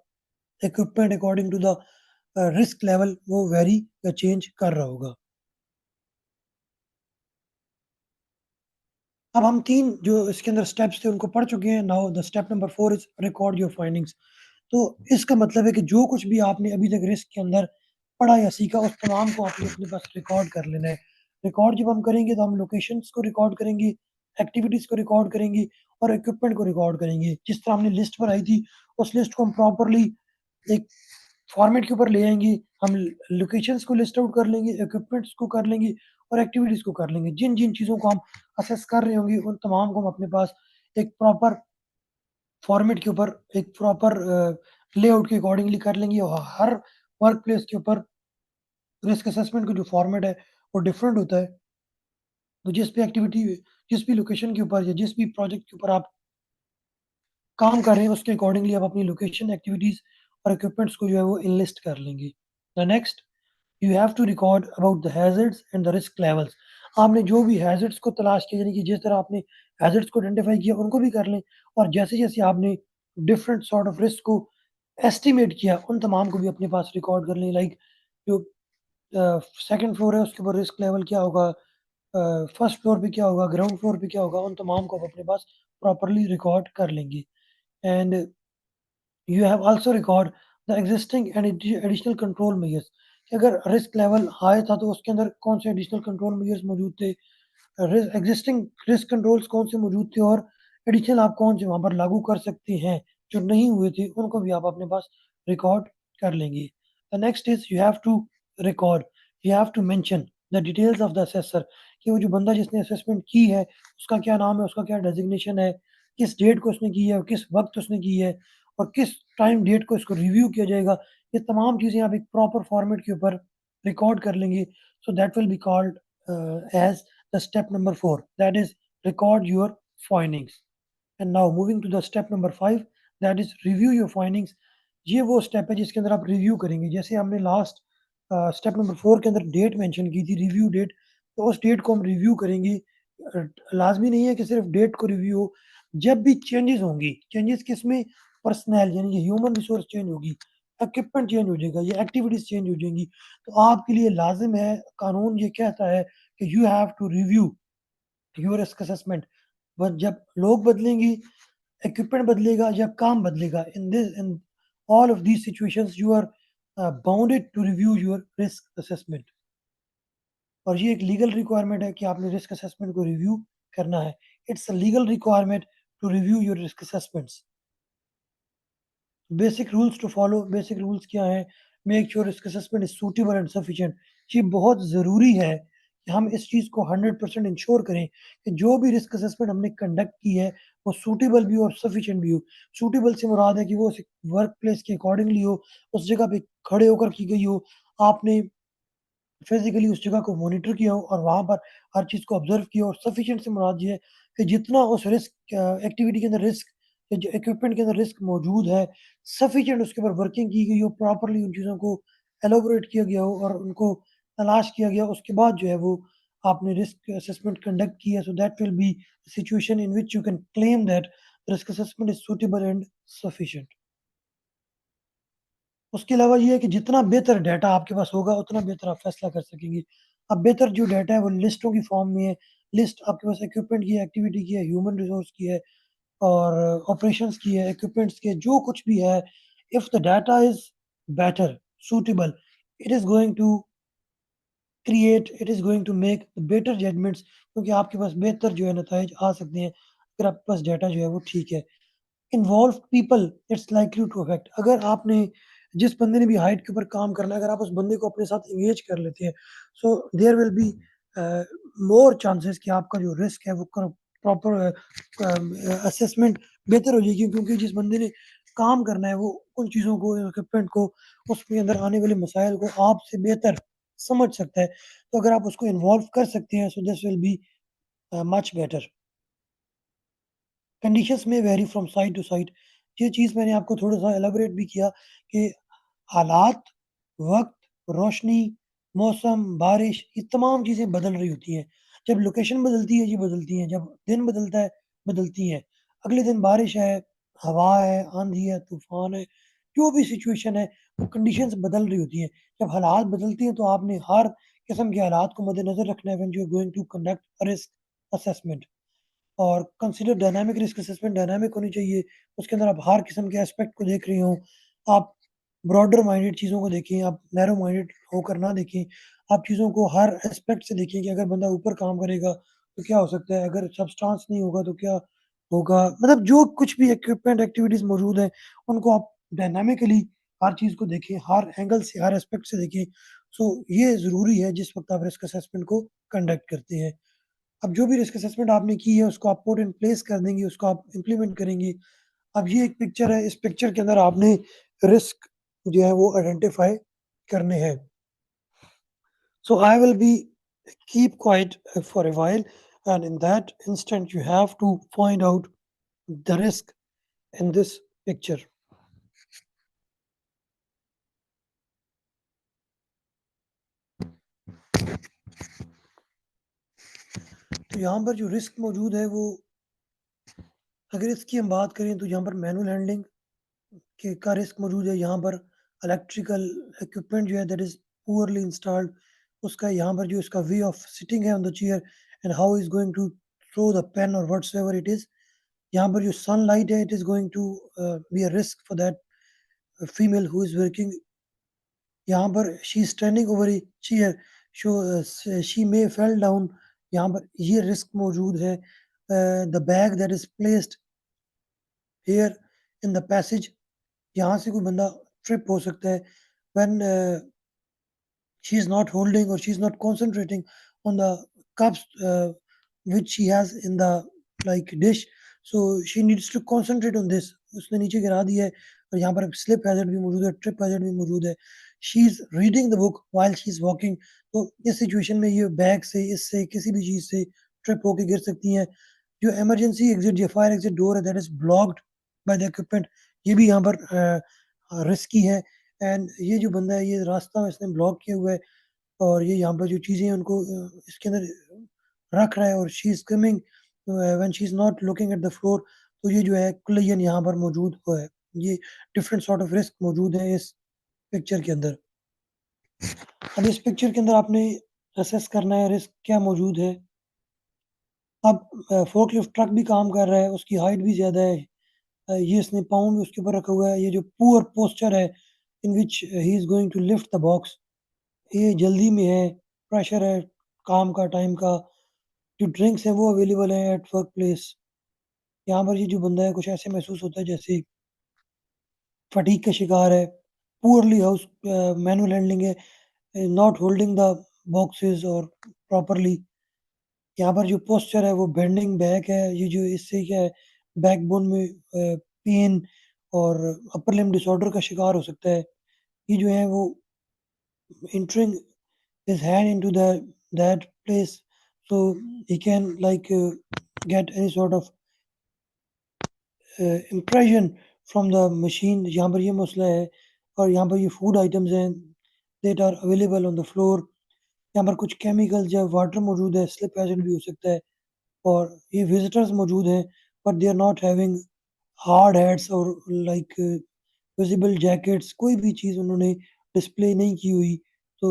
equipment, according to the risk level वो वेरी या चेंज कर रहा होगा। अब हम 3 जो इसके अंदर स्टेप्स थे उनको पढ़ चुके हैं। Now the step number 4 is record your findings. तो इसका मतलब है कि जो कुछ भी आपने अभी तक रिस्क के अंदर पढ़ा या सीखा उस तमाम को आपने अपने पास रिकॉर्ड कर लेना है। रिकॉर्ड जब हम करेंगे तो हम लोकेशंस को रिकॉर्ड करेंगे, एक्टिविटीज़ को रिकॉर्ड करेंगे और इक्विपमेंट को रिकॉर्ड करेंगे। जिस तरह हमने लिस्ट बनाई थी, उस लिस्ट को हम प्रॉपर्ली एक फॉर्मेट के ऊपर ले आएँगे। हम लोकेशंस को लिस्ट आउट कर लेंगे, इक्विपमेंट्स को कर लेंगे और एक्टिविटीज़ को कर लेंगे। जिन-जिन चीज़ों को हम असेस कर रहे होंगे, उन तमाम को हम अपने पास एक प्रॉपर फॉर्मेट के ऊपर एक प्रॉपर लेआउट के अकॉर्डिंगली कर लेंगे और हर वर्क प्लेस के ऊपर रिस्क असेसमेंट का जो फॉर्मेट है, वो डिफरेंट होता है। तो जिस भी लोकेशन के ऊपर या जिस भी प्रोजेक्ट के ऊपर आप काम कर रहे हैं, उसके अकॉर्डिंगली आप अपनी लोकेशन, एक्टिविटीज़ और इक्विपमेंट्स को जो है वो एनलिस्ट कर लेंगे। The next you have to record about the hazards and the risk levels. आपने जो भी हैज़र्ड्स को तलाश किया यानी कि जिस तरह आपने हैज़र्ड्स को आइडेंटिफ़ाई किया उनको भी कर लें और जैसे-जैसे आपने डिफरेंट सॉर्ट ऑफ रिस्क को एस्टिमेट किया, उन तमाम को भी अपने पास रिकॉर्ड कर लें। लाइक जो सेकंड फ्लोर है उसके ऊपर रिस्क लेवल क्या होगा, फर्स्ट फ्लोर पे क्या होगा, ग्राउंड फ्लोर पे क्या होगा, उन तमाम को आप अपने पास प्रॉपर्ली रिकॉर्ड कर लेंगे। And you have also record the existing and additional control measures कि अगर रिस्क लेवल हाई था तो उसके अंदर कौन से एडिशनल कंट्रोल मेजर्स मौजूद थे, एग्जिस्टिंग रिस्क कंट्रोल्स कौन से मौजूद थे और एडिशनल आप कौन से वहाँ पर लागू कर सकते हैं, जो नहीं हुए थे उनको भी आप अपने पास रिकॉर्ड कर लेंगे। The next is you have to record, you have to mention the details of the assessor कि वो जो बंदा जिसने असेसमेंट की है, उसका क्या नाम है, उसका क्या डेज़िग्नेशन है, किस डेट को उसने की है और किस वक़्त उसने की है और किस टाइम डेट को इसको रिव्यू किया जाएगा। ये तमाम चीज़ें आप एक प्रॉपर फॉर्मेट के ऊपर रिकॉर्ड कर लेंगे। So that will be called as the step number 4, that is record your findings. And now moving to the step number 5, that is review your findings. ये वो स्टेप है जिसके अंदर आप रिव्यू करेंगे। जैसे हमने लास्ट स्टेप नंबर 4 के अंदर डेट मेंशन की थी, रिव्यू डेट, तो उस डेट को हम रिव्यू करेंगे। लाज़मी नहीं है कि सिर्फ डेट को रिव्यू हो, जब भी चेंजेज़ होंगी, चेंजेज़ किसमें? पर्सनल यानी कि ह्यूमन रिसोर्स चेंज होगी, इक्विपमेंट चेंज हो जाएगा या एक्टिविटीज़ चेंज हो जाएँगी, तो आपके लिए लाज़िम है, कानून ये कहता है कि you have to review your risk assessment. But जब लोग बदलेंगे, इक्विपमेंट बदलेगा या काम बदलेगा, in all of these situations you are bounded to review your risk assessment. और ये एक लीगल रिक्वायरमेंट है कि आपने रिस्क असेसमेंट को रिव्यू करना है। It's a legal requirement to review your risk assessments. Basic rules to follow, basic rules क्या हैं? Make sure risk assessment is suitable and sufficient. ये बहुत ज़रूरी है कि हम इस चीज़ को 100% इंश्योर करें कि जो भी रिस्क असेसमेंट हमने कंडक्ट की है, वो सूटेबल भी हो और सफिशिएंट भी हो। सूटेबल से मुराद है कि वो उस वर्क प्लेस के अकॉर्डिंगली हो, उस जगह पे खड़े होकर की गई हो। आपने फिज़िकली उस जगह को मॉनिटर किया हो और वहाँ पर हर चीज़ को ऑब्ज़र्व किया हो और सफिशिएंट से मुराद ये है कि जितना उस रिस्क एक्टिविटी के अंदर रिस्क या जो इक्विपमेंट के अंदर रिस्क मौजूद है, सफिशिएंट उसके ऊपर वर्किंग की गई हो, प्रॉपर्ली उन चीज़ों को एलैबोरेट किया गया हो और उनको तलाश किया गया, उसके बाद जो है वो आपने रिस्क असेसमेंट कंडक्ट किया। So that will B situation in which you can claim that risk assessment is suitable and sufficient. उसके अलावा ये है कि जितना बेहतर डेटा आपके पास होगा, उतना बेहतर आप फैसला कर सकेंगे। अब बेहतर जो डेटा है, वो लिस्टों की फॉर्म में है। लिस्ट आपके पास इक्विपमेंट की है, एक्टिविटी की है, ह्यूमन रिसोर्स की है और ऑपरेशंस की है, इक्विपमेंट्स की है, जो कुछ भी है, if the data is better, suitable, it is going to it is going to make better judgements क्योंकि आपके पास बेहतर जो है नताइज आ सकते हैं, अगर आपके पास डेटा जो है वो ठीक है। Involve people, it's likely to affect. अगर आपने जिस बंदे ने भी हाइट के ऊपर काम करना है, अगर आप उस बंदे को अपने साथ एंगेज कर लेते हैं, so there will be more chances कि आपका जो रिस्क है वो प्रॉपर असेसमेंट बेहतर हो जाएगी क्योंकि जिस बंदे ने काम करना है, वो उन चीज़ों को, इक्विपमेंट को, उसके अंदर आने वाले मसाइल को आपसे बेहतर समझ सकता है। तो अगर आप उसको इन्वॉल्व कर सकते हैं, so this will be much better. Conditions में vary from side to side. ये चीज़ मैंने आपको थोड़ा-सा एलाबोरेट भी किया कि हालात, वक़्त, रोशनी, मौसम, बारिश, ये तमाम चीज़ें बदल रही होती हैं। जब लोकेशन बदलती है, ये बदलती हैं। जब दिन बदलता है, बदलती हैं। अगले दिन बारिश है, हवा है, आँधी है, तूफ़ान है, जो भी सिचुएशन है, वो कंडीशंस बदल रही होती हैं। जब हालात बदलती हैं, तो आपने हर किस्म के हालात को मद्देनज़र रखना है when you are going to conduct a risk assessment. और consider dynamic risk assessment dynamic होनी चाहिए। उसके अंदर आप हर किस्म के एस्पेक्ट को देख रहे हों। आप ब्रॉडर माइंडेड चीज़ों को देखें, आप नैरो माइंडेड होकर ना देखें। आप चीज़ों को हर एस्पेक्ट से देखें कि अगर बंदा ऊपर काम करेगा, तो क्या हो सकता है? अगर सबस्टेंस नहीं होगा, तो क्या होगा? मतलब जो कुछ भी इक्विपमेंट एक्टिविटीज़ मौजूद हैं, उनको आप डायनामिकली हर चीज़ को देखें, हर एंगल से, हर एस्पेक्ट से देखें। सो ये ज़रूरी है जिस वक़्त आप रिस्क असेसमेंट को कंडक्ट करते हैं। अब जो भी रिस्क असेसमेंट आपने की है, उसको आप पुट इन प्लेस कर देंगे, उसको आप इम्प्लीमेंट करेंगे। अब ये एक पिक्चर है, इस पिक्चर के अंदर आपने रिस्क जो है वो आइडेंटिफ़ाई करने हैं। So I will be keep quiet for a while, and in that instant you have to find out the risk in this picture. तो यहाँ पर जो रिस्क मौजूद है वो, अगर इसकी हम बात करें तो यहाँ पर मैनुअल हैंडलिंग के का रिस्क मौजूद है। यहाँ पर इलेक्ट्रिकल इक्विपमेंट जो है दैट इज़ पुअरली इंस्टॉल्ड, उसका यहाँ पर जो इसका वे ऑफ सिटिंग है on the chair and how is going to throw the pen और व्हाट्सएवर इट इज़। यहाँ पर जो सनलाइट है, it is going to be a risk for that female who is working. यहाँ पर she is standing over a chair, she may fell down. यहाँ पर ये रिस्क मौजूद है। The bag that is placed here in the passage, यहाँ से कोई बंदा ट्रिप हो सकता है। When she is not holding or she is not concentrating on the cups which she has in the like dish, so she needs to concentrate on this। उसने नीचे गिरा दिया है और यहाँ पर स्लिप हैजर्ड भी मौजूद है, ट्रिप हैजर्ड भी मौजूद है। She is reading the book while she is walking. तो इस सिचुएशन में ये बैग से, इससे, किसी भी चीज से ट्रिप होके गिर सकती हैं। जो इमरजेंसी एग्जिट या फायर एग्जिट डोर है that is blocked by the equipment, ये भी यहाँ पर रिस्की है। एंड ये जो बंदा है, ये रास्ता इसने ब्लॉक किया हुआ है और ये यहाँ पर जो चीज़ें हैं उनको इसके अंदर रख रहा है और she is coming when she is not looking at the floor. तो ये जो है कोलिजन यहाँ पर मौजूद हुआ है। ये डिफरेंट सॉर्ट ऑफ रिस्क मौजूद है इस पिक्चर के अंदर। अब इस पिक्चर के अंदर आपने असेस करना है रिस्क क्या मौजूद है। अब फोर्कलिफ्ट ट्रक भी काम कर रहा है, उसकी हाइट भी ज़्यादा है। ये इसने पाँव भी उसके ऊपर रखा हुआ है। ये जो पुअर पोस्चर है in which he is going to lift the box, ये जल्दी में है, प्रेशर है काम का, टाइम का। जो ड्रिंक्स हैं वो अवेलेबल हैं एट वर्क प्लेस। यहाँ पर ये जो बंदा है कुछ ऐसे महसूस होता है जैसे फटीग का शिकार है। पुअरली हाउस मैनुअल हैंडलिंग है, नॉट होल्डिंग द बॉक्सेस और प्रॉपर्ली। यहाँ पर जो पोस्चर है वो बेंडिंग बैक है। ये जो इससे क्या है, बैकबोन में पेन और अपर लिम्ब डिसऑर्डर का शिकार हो सकता है। ये जो है वो entering his hand into that place, so he can like get any sort of impression from the machine। यहाँ पर ये मसला है। और यहाँ पर ये फूड आइटम्स हैं that are available on the floor। यहाँ पर कुछ केमिकल्स या वाटर मौजूद है, स्लिप हैज़र्ड भी हो सकता है। और ये विजिटर्स मौजूद हैं, but they are not having hard hats और लाइक विजिबल जैकेट्स, कोई भी चीज़ उन्होंने डिस्प्ले नहीं की हुई। तो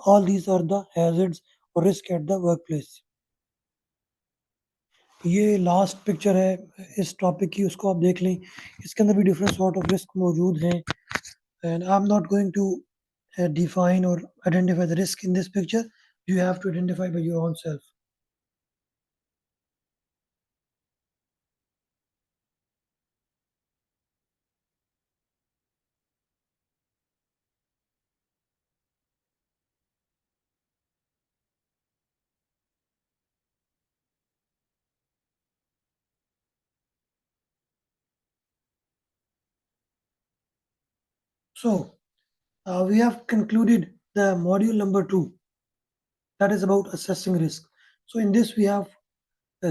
all these are the hazards और रिस्क एट द वर्कप्लेस। ये लास्ट पिक्चर है इस टॉपिक की, उसको आप देख लें। इसके अंदर भी डिफरेंट सॉर्ट ऑफ रिस्क मौजूद हैं and I am not going to define or identify the risk in this picture. You have to identify by your own self. So, we have concluded the module number 2, that is about assessing risk. So, in this, we have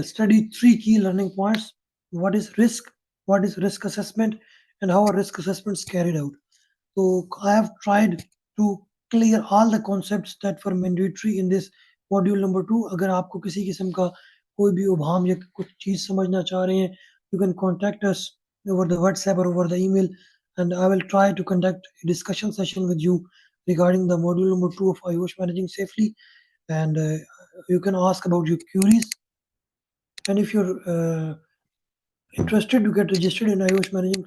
studied three key learning points: what is risk, what is risk assessment, and how are risk assessments carried out. So, I have tried to clear all the concepts that were mandatory in this module number 2. अगर आपको किसी किस्म का कोई भी उभाम या कुछ चीज़ समझना चाह रहे हैं, you can contact us over the WhatsApp or over the email, and I will try to conduct a discussion session with you regarding the module number 2 of IOS Managing Safely, and you can ask about your queries. And if you're interested to get registered in iOS Managing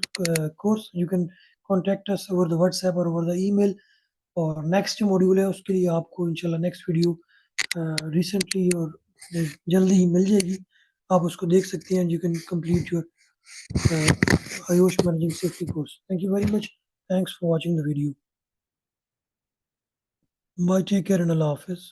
course, you can contact us over the WhatsApp or over the email. और next जो module है उसके लिए आपको इंशाल्लाह next video recently और जल्दी ही मिल जाएगी, आप उसको देख सकते हैं. You can complete your IOSH managing safety course. Thank you very much. Thanks for watching the video. Bye, take care and अल्लाह हाफिज़.